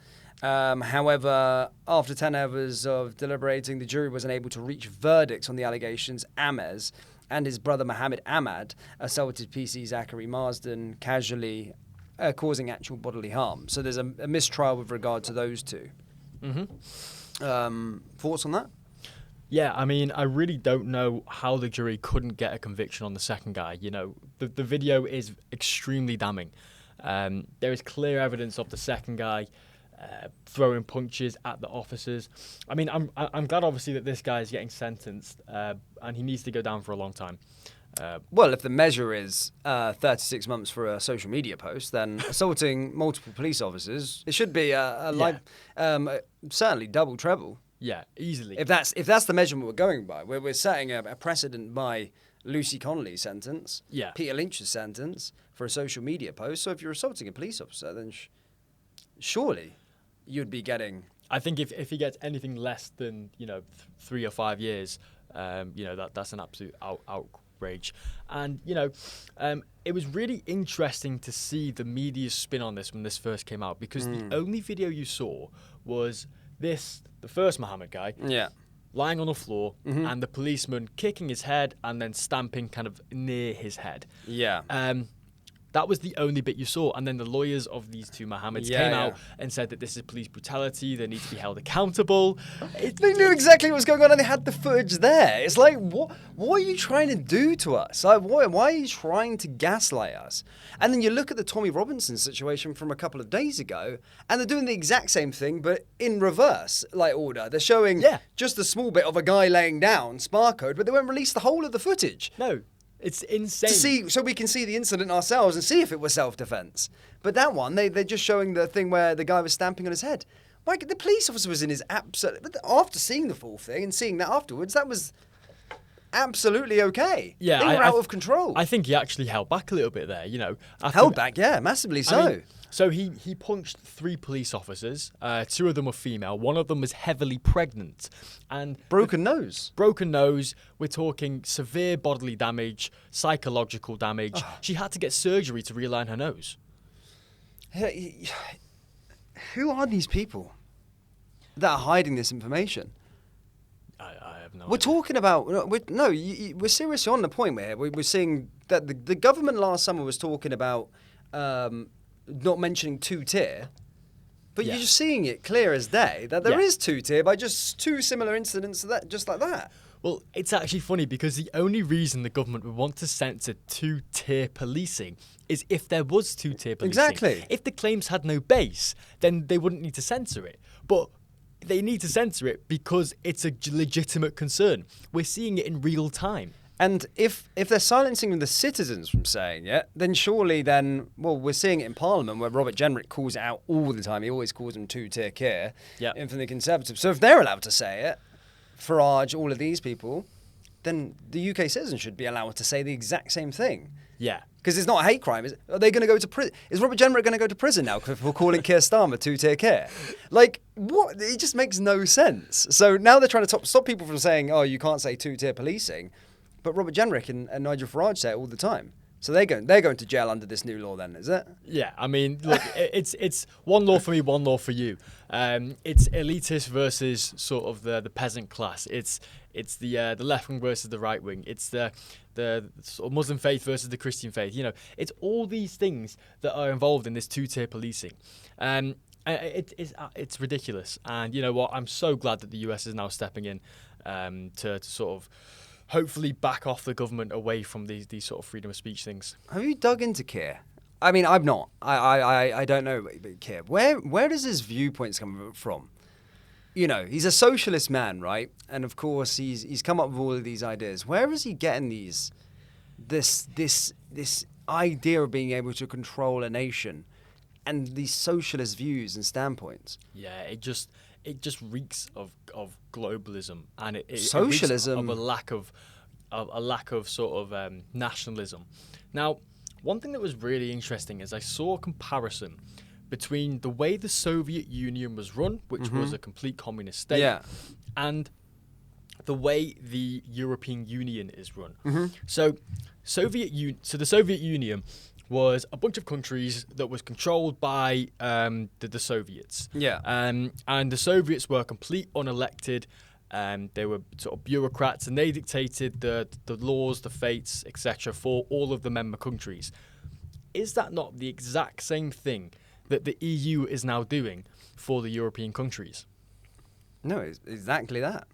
However, after 10 hours of deliberating, the jury was unable to reach verdicts on the allegations. Ahmed and his brother Mohammed Ahmad assaulted PC Zachary Marsden casually, causing actual bodily harm. So there's a mistrial with regard to those two. Thoughts on that? Yeah, I mean, I really don't know how the jury couldn't get a conviction on the second guy. You know, the video is extremely damning. There is clear evidence of the second guy throwing punches at the officers. I mean, I'm glad, obviously, that this guy is getting sentenced, and he needs to go down for a long time. Well, if the measure is 36 months for a social media post, then assaulting multiple police officers, it should be certainly double, treble. Yeah, easily. If that's the measurement we're going by, we're setting a precedent by Lucy Connelly's sentence, Peter Lynch's sentence for a social media post. So if you're assaulting a police officer, then surely you'd be getting... I think if he gets anything less than 3 or 5 years, that's an absolute outrage. And it was really interesting to see the media's spin on this when this first came out, because the only video you saw was the first Mohammed guy, lying on the floor, and the policeman kicking his head and then stamping kind of near his head. Yeah. That was the only bit you saw. And then the lawyers of these two Mohammeds came out and said that this is police brutality. They need to be held accountable. They knew exactly what was going on, and they had the footage there. It's like, what are you trying to do to us? Like, why are you trying to gaslight us? And then you look at the Tommy Robinson situation from a couple of days ago, and they're doing the exact same thing, but in reverse, like order. They're showing just a small bit of a guy laying down, spar code, but they won't release the whole of the footage. No. It's insane. So we can see the incident ourselves and see if it was self-defense. But that one, they're just showing the thing where the guy was stamping on his head. Like, the police officer was in his absolute... But after seeing the full thing and seeing that afterwards, that was absolutely okay. Yeah, they were out of control. I think he actually held back a little bit there, Held back, massively so. I mean, so he punched 3 police officers. 2 of them were female. 1 of them was heavily pregnant. And broken nose. Broken nose. We're talking severe bodily damage, psychological damage. She had to get surgery to realign her nose. Who are these people? that are hiding this information? I have no We're idea. talking about we're seriously on the point where we're seeing that the government last summer was talking about not mentioning two-tier, but Yeah. you're just seeing it clear as day that there Yeah. is two-tier by just two similar incidents that just like that. Well, it's actually funny because the only reason the government would want to censor two-tier policing is if there was two-tier policing. Exactly. If the claims had no base, then they wouldn't need to censor it. But they need to censor it because it's a legitimate concern. We're seeing it in real time. And if they're silencing the citizens from saying it, then surely we're seeing it in Parliament where Robert Jenrick calls it out all the time. He always calls them two-tier care, Yep. and from the Conservatives. So if they're allowed to say it, Farage, all of these people, then the UK citizens should be allowed to say the exact same thing. Yeah. Because it's not a hate crime. Are they going to go to prison? Is Robert Jenrick going to go to prison now for calling Keir Starmer two-tier care? Like, what? It just makes no sense. So now they're trying to stop people from saying, oh, you can't say two-tier policing. But Robert Jenrick and Nigel Farage say it all the time. So they're going to jail under this new law then, is it? Yeah, I mean, look, it's one law for me, one law for you. It's elitist versus sort of the peasant class. It's the left wing versus the right wing. It's the sort of Muslim faith versus the Christian faith. You know, it's all these things that are involved in this two-tier policing. It's ridiculous. And you know what? I'm so glad that the US is now stepping in to sort of hopefully back off the government away from these sort of freedom of speech things. Have you dug into Keir? I mean, I've not. I don't know Keir. Where does his viewpoints come from? You know, he's a socialist man, right? And of course, he's come up with all of these ideas. Where is he getting this idea of being able to control a nation and these socialist views and standpoints? Yeah, it just reeks of globalism, and it Socialism. reeks of a lack of sort of nationalism. Now, one thing that was really interesting is I saw a comparison between the way the Soviet Union was run, which was a complete communist state, and the way the European Union is run. So, the Soviet Union was a bunch of countries that was controlled by the Soviets. And the Soviets were complete unelected. They were sort of bureaucrats, and they dictated the laws, the fates, etc. for all of the member countries. Is that not the exact same thing that the EU is now doing for the European countries? No, it's exactly that.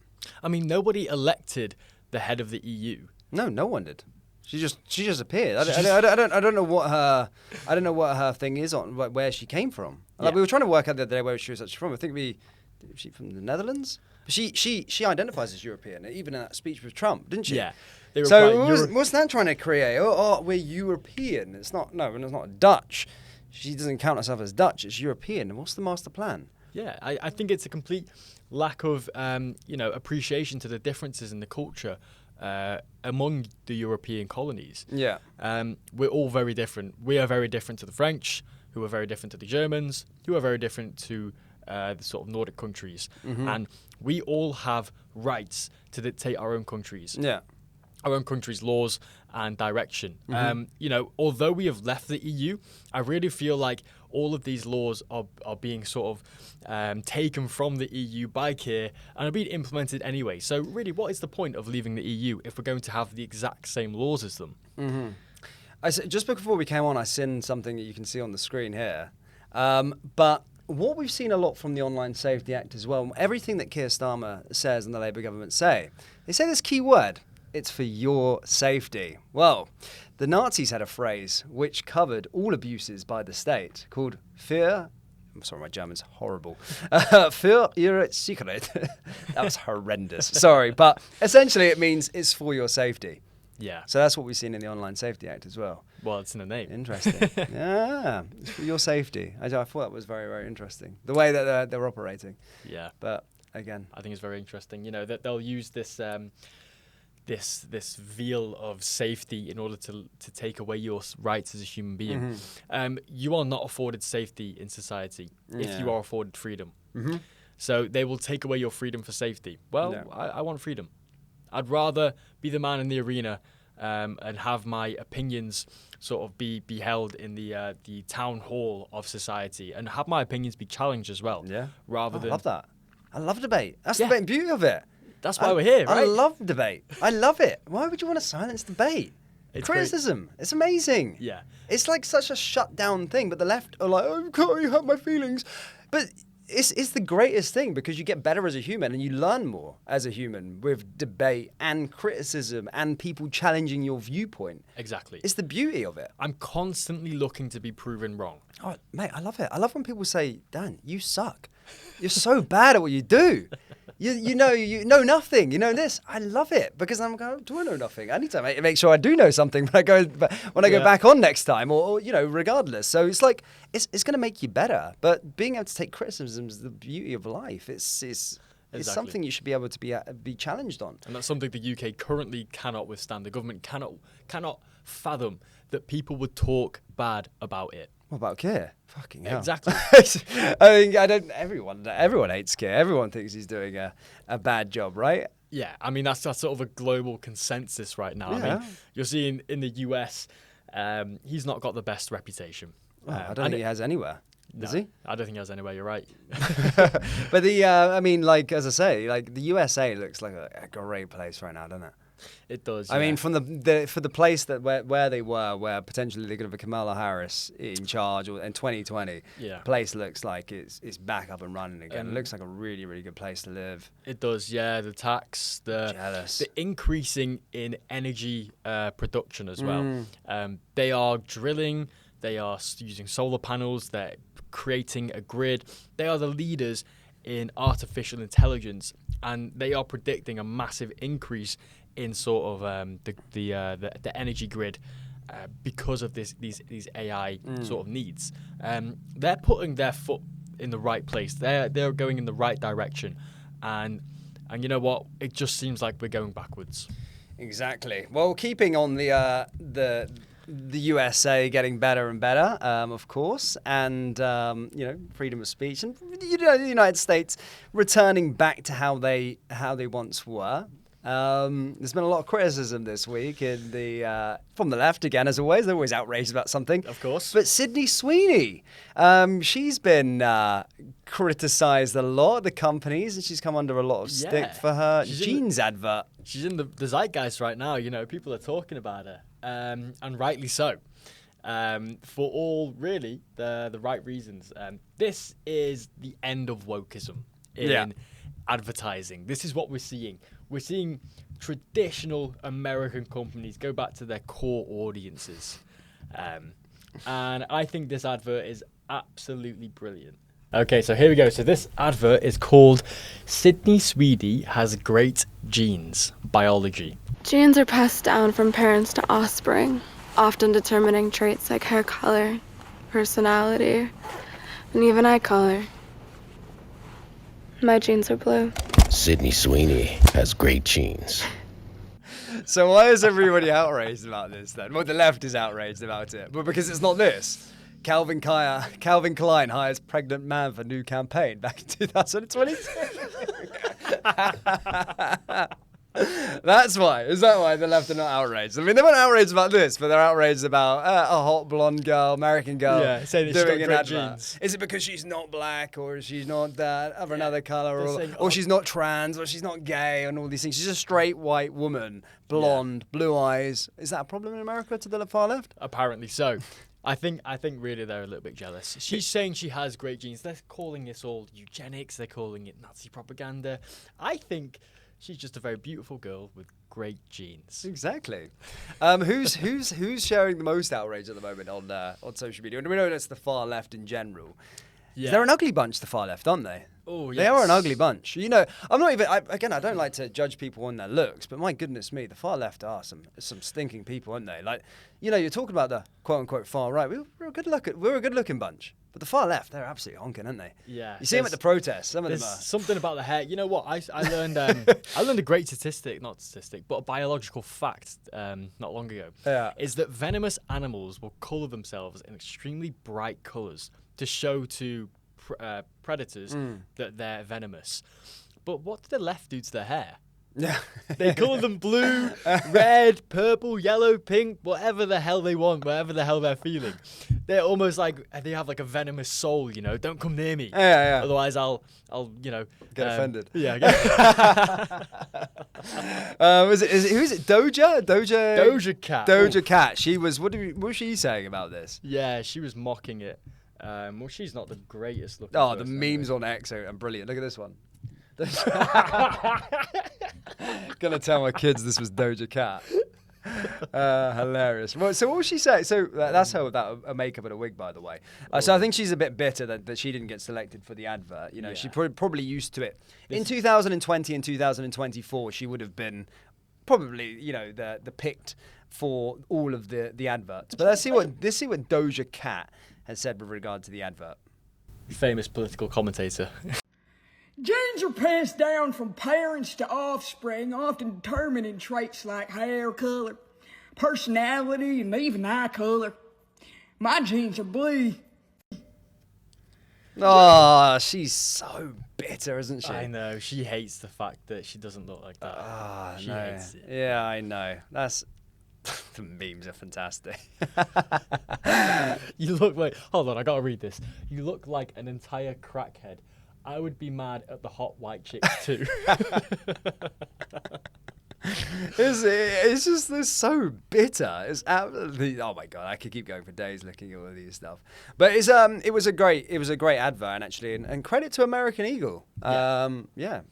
I mean, nobody elected the head of the EU. No one did. She just appeared. I don't know what her thing is on where she came from. Like, we were trying to work out the other day where she was actually from. I think is she from the Netherlands? She identifies as European, even in that speech with Trump, didn't she? Yeah. So what's that trying to create? Oh, we're European. It's not Dutch. She doesn't count herself as Dutch. It's European. And what's the master plan? Yeah, I think it's a complete lack of appreciation to the differences in the culture among the European colonies. Yeah. We're all very different. We are very different to the French, who are very different to the Germans, who are very different to the sort of Nordic countries. And we all have rights to dictate our own countries. Yeah. Our own country's laws and direction. Although we have left the EU, I really feel like all of these laws are being sort of taken from the EU by Keir and are being implemented anyway. So really, what is the point of leaving the EU if we're going to have the exact same laws as them? Just before we came on, I seen something that you can see on the screen here. But what we've seen a lot from the Online Safety Act as well, everything that Keir Starmer says and the Labour government say this key word. It's for your safety. Well, the Nazis had a phrase which covered all abuses by the state called I'm sorry, my German's horrible. Für ihre Sicherheit. That was horrendous. Sorry, but essentially it means it's for your safety. Yeah. So that's what we've seen in the Online Safety Act as well. Well, it's in the name. Interesting. Yeah, it's for your safety. I thought that was very, very interesting. The way that they're operating. Yeah. But again, I think it's very interesting. You know that they'll use this. This veil of safety in order to take away your rights as a human being. You are not afforded safety in society if you are afforded freedom. So they will take away your freedom for safety. Well, I want freedom. I'd rather be the man in the arena and have my opinions sort of be held in the town hall of society and have my opinions be challenged as well. Yeah. Rather than I love that. I love debate. That's Yeah. the beauty of it. That's why we're here, right? I love debate. I love it. Why would you want to silence debate? It's Criticism. It's amazing. Yeah. It's like such a shut down thing, but the left are like, oh, can't you hurt my feelings? But it's the greatest thing because you get better as a human and you learn more as a human with debate and criticism and people challenging your viewpoint. Exactly. It's the beauty of it. I'm constantly looking to be proven wrong. Oh, mate, I love it. I love when people say, Dan, you suck. You're so bad at what you do. You know nothing. You know this. I love it because I'm going, do I know nothing? I need to make sure I do know something when I go back on next time or regardless. So it's like, it's going to make you better. But being able to take criticism is the beauty of life. It's something you should be able to be challenged on. And that's something the UK currently cannot withstand. The government cannot fathom that people would talk bad about it. What about Keir? Fucking hell. Exactly. I mean, everyone hates Keir. Everyone thinks he's doing a bad job, right? Yeah, I mean, that's sort of a global consensus right now. Yeah. I mean, you're seeing in the US, he's not got the best reputation. Well, I don't think he has anywhere. Does he? I don't think he has anywhere, you're right. But I mean, like, as I say, like, the USA looks like a great place right now, doesn't it? It does. I mean, from for the place that where they were, where potentially they're going to have Kamala Harris in charge in 2020. Yeah. Place looks like it's back up and running again. It looks like a really, really good place to live. It does, yeah. The tax, the increasing in energy production as well. They are drilling. They are using solar panels. They're creating a grid. They are the leaders in artificial intelligence, and they are predicting a massive increase in sort of the energy grid because of these AI sort of needs. They're putting their foot in the right place. They're going in the right direction, and you know what? It just seems like we're going backwards. Exactly. Well, keeping on the USA getting better and better, of course, and freedom of speech, and the United States returning back to how they once were. There's been a lot of criticism this week from the left again, as always. They're always outraged about something, of course. But Sydney Sweeney, she's been criticised a lot. The companies, and she's come under a lot of stick for her jeans advert. She's in the zeitgeist right now. You know, people are talking about her, and rightly so, for all really the right reasons. This is the end of wokeism in advertising. This is what we're seeing. We're seeing traditional American companies go back to their core audiences. And I think this advert is absolutely brilliant. Okay, so here we go. So this advert is called Sydney Sweeney Has Great Genes, Biology. Genes are passed down from parents to offspring, often determining traits like hair color, personality, and even eye color. My genes are blue. Sydney Sweeney has great genes. So why is everybody outraged about this then? Well, the left is outraged about it. But because it's not this. Calvin Klein hires pregnant man for new campaign back in 2022. That's why. Is that why the left are not outraged? I mean, they weren't outraged about this, but they're outraged about a hot blonde girl, American girl, saying doing an advert. Genes. Is it because she's not black, or she's not that of another color, or she's not trans, or she's not gay, and all these things? She's a straight white woman, blonde, blue eyes. Is that a problem in America to the far left? Apparently so. I think really they're a little bit jealous. She's saying she has great genes. They're calling this all eugenics. They're calling it Nazi propaganda. I think she's just a very beautiful girl with great genes. Exactly. Who's sharing the most outrage at the moment on social media? And we know that's the far left in general. Yeah. They're an ugly bunch, the far left, aren't they? Oh, yes. They are an ugly bunch. You know, I'm not even. I don't like to judge people on their looks, but my goodness me, the far left are some stinking people, aren't they? Like, you're talking about the quote unquote far right. We're a good looking bunch. But the far left, they're absolutely honking, aren't they? Yeah. You see them at the protests. Some of them are. Something about the hair. You know what? I learned I learned a great but a biological fact not long ago. Yeah. Is that venomous animals will colour themselves in extremely bright colours to show to predators that they're venomous. But what did the left do to their hair? Yeah. They call them blue, red, purple, yellow, pink, whatever the hell they want, whatever the hell they're feeling. They're almost like they have like a venomous soul, you know. Don't come near me. Yeah. Otherwise, I'll get offended. Yeah. Who is it? Doja Cat. Doja Cat. She was. What was she saying about this? Yeah, she was mocking it. Well, she's not the greatest looking. Oh, the person, memes on X are brilliant. Look at this one. Gonna tell my kids this was Doja Cat. Hilarious. Well, so what was she saying? So that's her without a makeup and a wig, by the way. So I think she's a bit bitter that she didn't get selected for the advert. You know, she probably used to it. In 2020 and 2024, she would have been probably, you know, the picked for all of the adverts. But let's see what Doja Cat has said with regard to the advert. Famous political commentator. Genes are passed down from parents to offspring, often determining traits like hair color, personality, and even eye color. My genes are blue. Oh, she's so bitter, isn't she? I know. She hates the fact that she doesn't look like that. She hates it. Yeah, I know. That's... The memes are fantastic. You look like... Hold on, I gotta read this. You look like an entire crackhead. I would be mad at the hot white chicks too. It's just they're so bitter. It's absolutely, oh my god, I could keep going for days looking at all of these stuff. But it was a great advert actually, and credit to American Eagle. Yeah.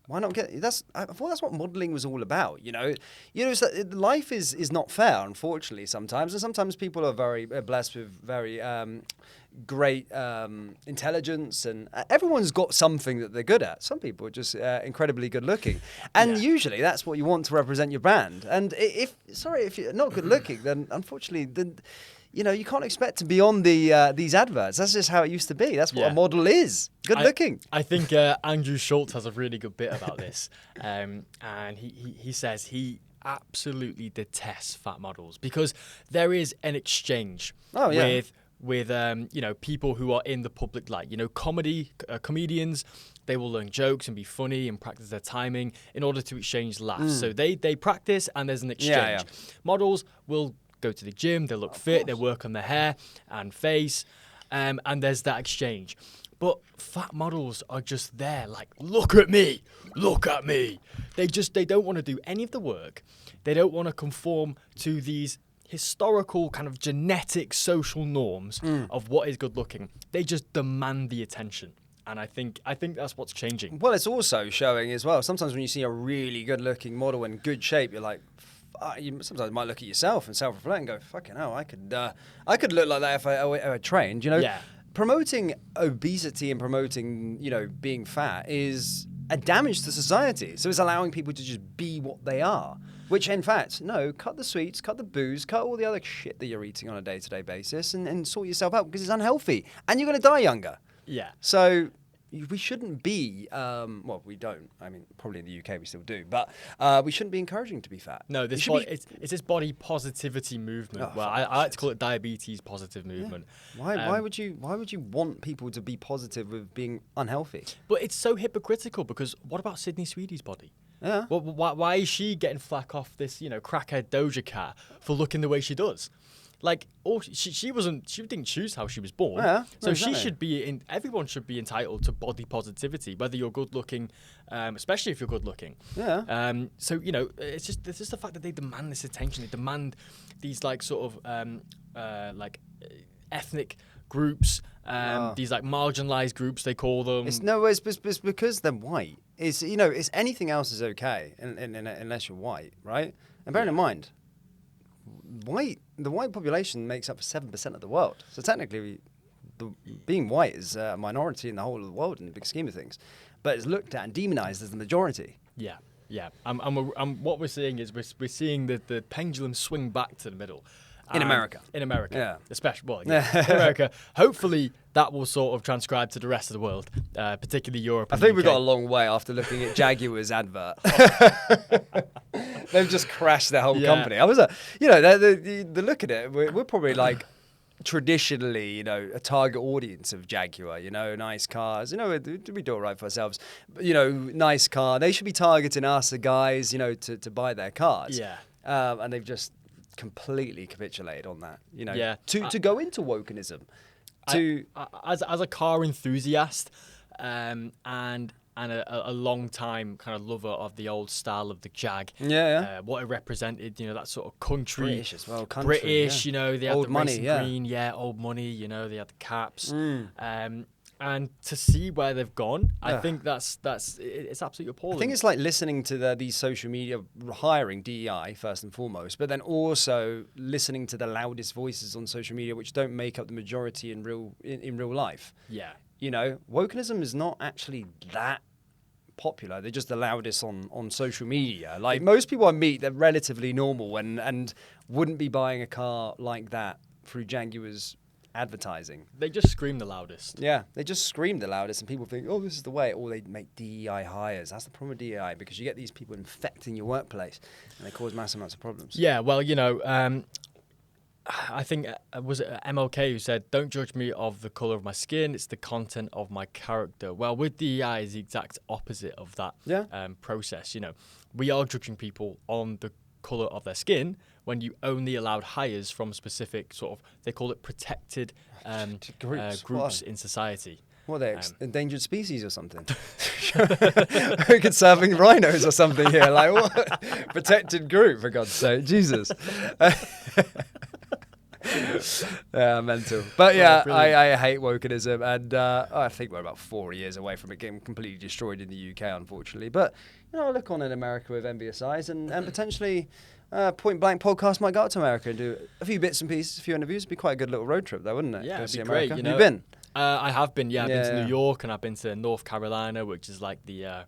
Why not get that's? I thought that's what modelling was all about. You know, it's that life is not fair, unfortunately. Sometimes, and sometimes people are very blessed with very great intelligence, and everyone's got something that they're good at. Some people are just incredibly good looking, and usually that's what you want to represent your brand. And if you're not good looking, then unfortunately, you know, you can't expect to be on these adverts. That's just how it used to be. That's what a model is. Good looking. I think Andrew Schultz has a really good bit about this. And he says he absolutely detests fat models because there is an exchange with you know, people who are in the public light. You know, comedians, they will learn jokes and be funny and practice their timing in order to exchange laughs. So they practice and there's an exchange. Models will go to the gym, they look fit, they work on their hair and face, and there's that exchange. But fat models are just there like, look at me. They don't want to do any of the work. They don't want to conform to these historical kind of genetic social norms of what is good looking. They just demand the attention. And I think that's what's changing. Well, it's also showing as well. Sometimes when you see a really good looking model in good shape, you're like, you sometimes might look at yourself and self-reflect and go, fucking hell, I could look like that if I trained, you know? Yeah. Promoting obesity and promoting, you know, being fat is a damage to society. So it's allowing people to just be what they are, which in fact, no, cut the sweets, cut the booze, cut all the other shit that you're eating on a day-to-day basis and sort yourself out because it's unhealthy and you're going to die younger. Yeah. So we shouldn't be, well, we don't. I mean, probably in the UK we still do, but we shouldn't be encouraging to be fat. No, it's this body positivity movement. Well, I like to call it diabetes positive movement. Yeah. Why would you want people to be positive with being unhealthy? But it's so hypocritical because what about Sydney Sweetie's body? Yeah. Well, why is she getting flack off this, you know, crackhead Doja Cat for looking the way she does? Like, she didn't choose how she was born. Yeah, so exactly. she should be everyone should be entitled to body positivity, whether you're good looking, especially if you're good looking. Yeah. So, you know, it's just the fact that they demand this attention. They demand these like sort of ethnic groups, these like marginalized groups they call them. It's because they're white. It's, you know, it's anything else is okay unless you're white, right? And bearing in mind, the white population makes up 7% of the world. So technically, being white is a minority in the whole of the world in the big scheme of things, but it's looked at and demonized as the majority. Yeah. What we're seeing is we're seeing the pendulum swing back to the middle. In America. Yeah. Especially, in America. Hopefully, that will sort of transcribe to the rest of the world, particularly Europe. I think we got a long way after looking at Jaguar's advert. They've just crashed their whole company. I was, the look at it, we're probably like traditionally, a target audience of Jaguar, nice cars, we do it right for ourselves, but, nice car. They should be targeting us, the guys, to buy their cars. Yeah. And they've just completely capitulated on that, Yeah. to go into wokenism. As a car enthusiast, and a long time kind of lover of the old style of the Jag. Yeah. What it represented, that sort of country. British as well, country. British, yeah. they had old the money, racing green, old money, they had the caps. And to see where they've gone, I think it's absolutely appalling. I think it's like listening to these social media, hiring DEI first and foremost, but then also listening to the loudest voices on social media, which don't make up the majority in real life. Yeah. Wokenism is not actually that popular. They're just the loudest on social media. Like most people I meet, they're relatively normal and wouldn't be buying a car like that through Jaguar's advertising. They just scream the loudest. Yeah, they just scream the loudest, and people think, oh, this is the way. Or they make DEI hires. That's the problem with DEI, because you get these people infecting your workplace, and they cause massive amounts of problems. Yeah, well, I think, was it MLK who said, don't judge me of the colour of my skin, it's the content of my character. Well, with DEI is the exact opposite of that process. We are judging people on the colour of their skin when you only allowed hires from specific sort of, they call it protected groups in society. What are they, endangered species or something? We could serving rhinos or something here. Like, what? Protected group, for God's sake. Jesus. Yeah, mental. But yeah, I hate wokenism, and I think we're about 4 years away from it getting completely destroyed in the UK, unfortunately. But I look on in America with envious eyes, and potentially Point Blank Podcast might go out to America and do a few bits and pieces, a few interviews. It'd be quite a good little road trip, though, wouldn't it? Yeah, go it'd see be America. great. Have you been? I have been. Yeah, I've been to New York, and I've been to North Carolina, which is like the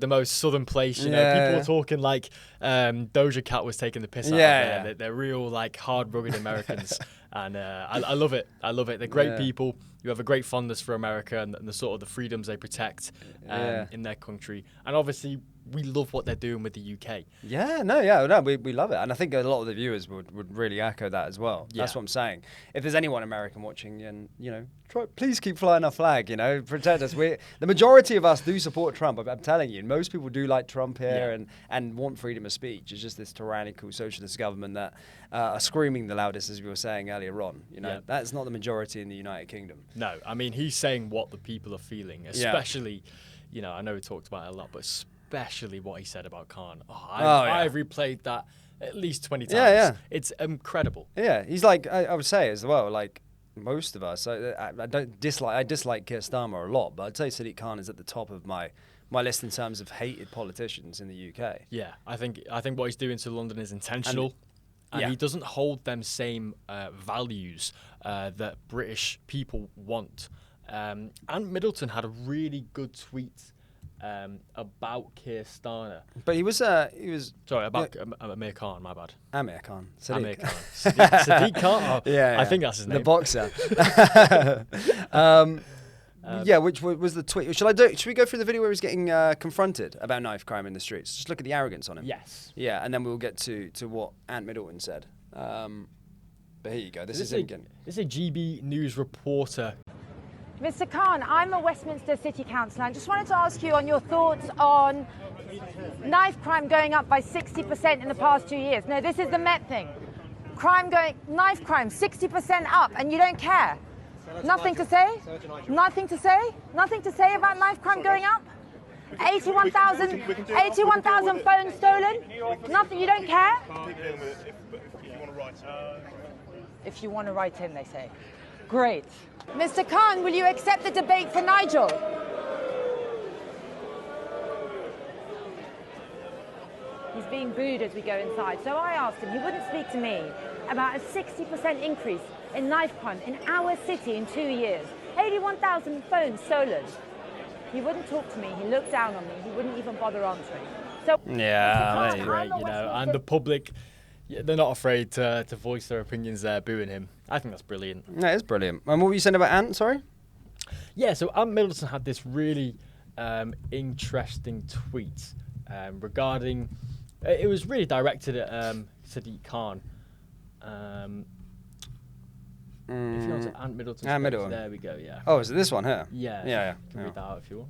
most southern place. People are talking like Doja Cat was taking the piss out of there. They're real like hard, rugged Americans, and I love it. I love it. They're great people. You have a great fondness for America and the sort of the freedoms they protect in their country, and obviously we love what they're doing with the UK. We love it, and I think a lot of the viewers would really echo that as well. That's what I'm saying. If there's anyone American watching, and please keep flying our flag. Protect us. The majority of us do support Trump. I'm telling you, most people do like Trump here and want freedom of speech. It's just this tyrannical socialist government that are screaming the loudest, as we were saying earlier on. That's not the majority in the United Kingdom. No, I mean he's saying what the people are feeling, especially. I know we talked about it a lot, but especially what he said about Khan. I've replayed that at least 20 times. Yeah. It's incredible. Yeah, he's like, I would say as well, like most of us, I dislike Keir Starmer a lot, but I'd say Sadiq Khan is at the top of my list in terms of hated politicians in the UK. Yeah, I think what he's doing to London is intentional. And he doesn't hold them same values that British people want. Ant Middleton had a really good tweet about Keir Starmer. But he was sorry about Amir Khan. My bad. Amir Khan. Amir Khan. Sadiq Khan. Oh, I think that's his name. The boxer. Which was the tweet? Should we go through the video where he's getting confronted about knife crime in the streets? Just look at the arrogance on him. Yes. Yeah, and then we'll get to what Ant Middleton said. But here you go. This is him again. This is a GB News reporter. Mr. Khan, I'm a Westminster City Councillor. I just wanted to ask you on your thoughts on knife crime going up by 60% in the past 2 years. No, this is the Met thing. Knife crime 60% up, and you don't care. Nothing to say? Nothing to say? Nothing to say about knife crime going up? 81,000 phones stolen? Nothing, you don't care? If you want to write in, they say. Great. Mr. Khan, will you accept the debate for Nigel? He's being booed as we go inside. So I asked him, he wouldn't speak to me about a 60% increase in knife crime in our city in 2 years. 81,000 phones stolen. He wouldn't talk to me. He looked down on me. He wouldn't even bother answering. So that's great, and the public, they're not afraid to voice their opinions there, booing him. I think that's brilliant. Yeah, it's brilliant. And what were you saying about Ant, sorry? Yeah, so Ant Middleton had this really interesting tweet regarding, it was really directed at Sadiq Khan. If you're on to Ant Middleton's Ant page, Middleton. there we go, yeah. Oh, is it this one here? Yeah. Yeah, You can read that out if you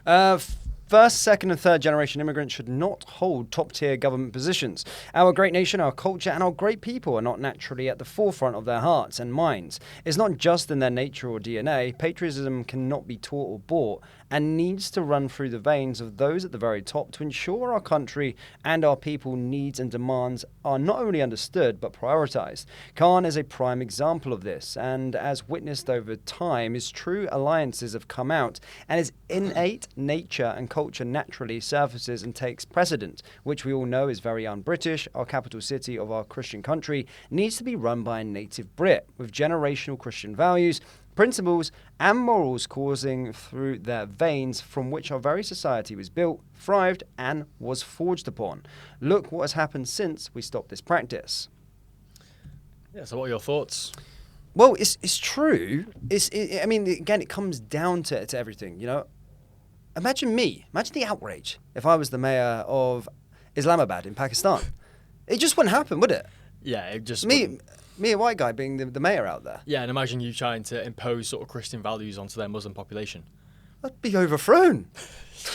want. First, second, and third generation immigrants should not hold top tier government positions. Our great nation, our culture, and our great people are not naturally at the forefront of their hearts and minds. It's not just in their nature or DNA. Patriotism cannot be taught or bought and needs to run through the veins of those at the very top to ensure our country and our people needs and demands are not only understood but prioritized. Khan is a prime example of this, and as witnessed over time, his true alliances have come out, and his innate nature and culture naturally surfaces and takes precedent, which we all know is very un-British. Our capital city of our Christian country needs to be run by a native Brit with generational Christian values, principles and morals coursing through their veins, from which our very society was built, thrived and was forged upon. Look what has happened since we stopped this practice. Yeah, so what are your thoughts? Well, it's true. I mean, again, it comes down to everything, you know. Imagine the outrage if I was the mayor of Islamabad in Pakistan. It just wouldn't happen, would it? Yeah, it just Me, a white guy, being the mayor out there. Yeah, and imagine you trying to impose sort of Christian values onto their Muslim population. I'd be overthrown.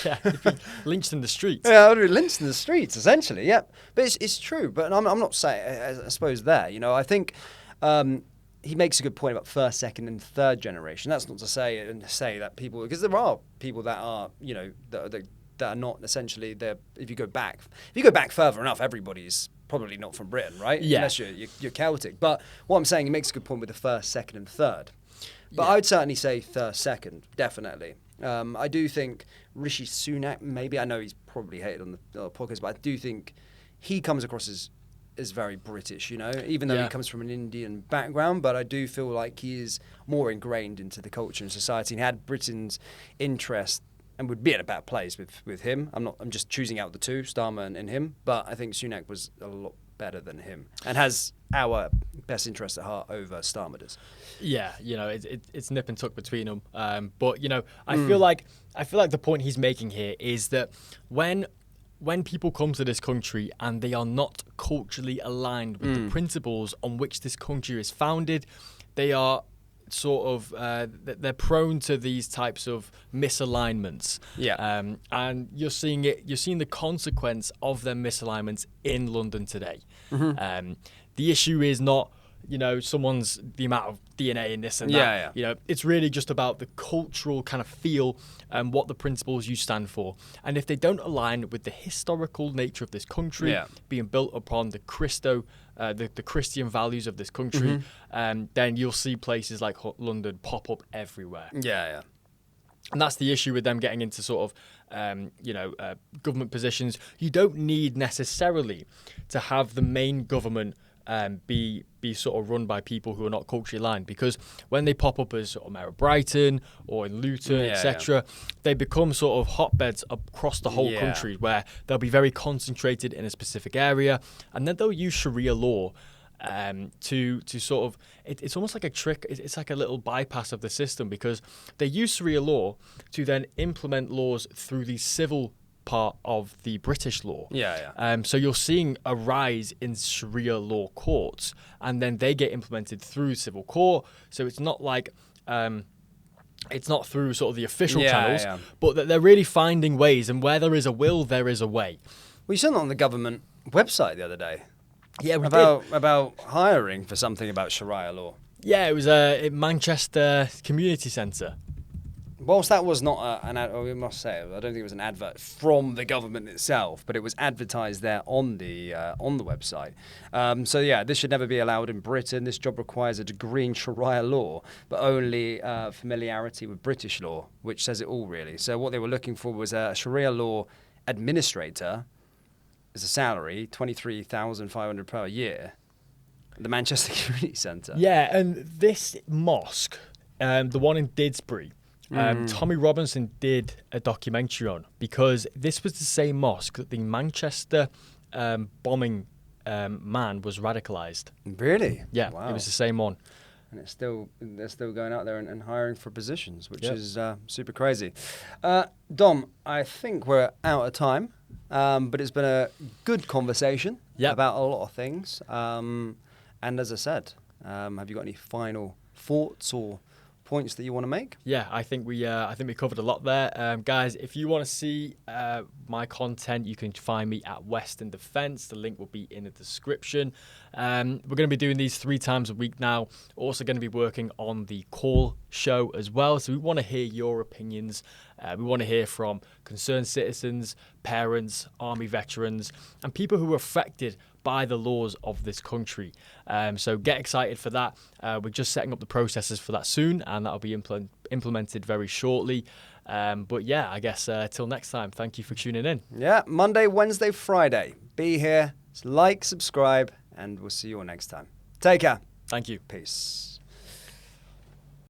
Yeah, you'd be lynched in the streets. Yeah, I'd be lynched in the streets, essentially, yeah. But it's true, but I'm not saying, I suppose there, you know, I think he makes a good point about first, second and third generation. That's not to say that people, because there are people that are, you know, that are not essentially there. If you go back further enough, everybody's probably not from Britain, right? Yeah. Unless you're Celtic. But what I'm saying, he makes a good point with the first, second, and third. But I would certainly say third, second, definitely. I do think Rishi Sunak, maybe, I know he's probably hated on the podcast, but I do think he comes across as very British, you know, even though he comes from an Indian background. But I do feel like he is more ingrained into the culture and society and had Britain's interest and would be in a better place with him. I'm just choosing out the two, Starmer and him, but I think Sunak was a lot better than him and has our best interest at heart over Starmer does. Yeah, you know, it's nip and tuck between them. But you know, I feel like the point he's making here is that when people come to this country and they are not culturally aligned with the principles on which this country is founded, they are sort of they're prone to these types of misalignments. Yeah. And you're seeing the consequence of their misalignments in London today. The issue is not, you know, the amount of DNA in this and that. Yeah. You know, it's really just about the cultural kind of feel and what the principles you stand for. And if they don't align with the historical nature of this country, being built upon the the Christian values of this country, then you'll see places like London pop up everywhere. Yeah. And that's the issue with them getting into sort of, government positions. You don't need necessarily to have the main government be sort of run by people who are not culturally aligned, because when they pop up as sort of Mayor of Brighton or in Luton, etc., they become sort of hotbeds across the whole country where they'll be very concentrated in a specific area, and then they'll use Sharia law to sort of, it's almost like a trick. It's like a little bypass of the system, because they use Sharia law to then implement laws through the civil part of the British law. So you're seeing a rise in Sharia law courts, and then they get implemented through civil court. So it's not like it's not through sort of the official channels, but that they're really finding ways, and where there is a will, there is a way. Well, you saw that on the government website the other day. Yeah, about hiring for something about Sharia law. Yeah, it was at Manchester Community Centre. Whilst that was not an ad, we must say, I don't think it was an advert from the government itself, but it was advertised there on the website. So yeah, this should never be allowed in Britain. This job requires a degree in Sharia law, but only familiarity with British law, which says it all really. So what they were looking for was a Sharia law administrator as a salary, $23,500 per year, at the Manchester Community Centre. Yeah, and this mosque, the one in Didsbury, Tommy Robinson did a documentary on, because this was the same mosque that the Manchester bombing man was radicalised. Really? Yeah, wow. It was the same one. And they're still going out there and hiring for positions, which is super crazy. Dom, I think we're out of time, but it's been a good conversation about a lot of things. And as I said, Have you got any final thoughts or points that you want to make? Yeah, I think we covered a lot there. Guys, if you want to see my content, you can find me at Western Defence. The link will be in the description. We're going to be doing these 3 times a week now. Also going to be working on the call show as well. So we want to hear your opinions. We want to hear from concerned citizens, parents, army veterans, and people who are affected by the laws of this country. So get excited for that. We're just setting up the processes for that soon, and that'll be implemented very shortly. But yeah, I guess till next time, thank you for tuning in. Yeah, Monday, Wednesday, Friday. Be here, like, subscribe, and we'll see you all next time. Take care. Thank you. Peace.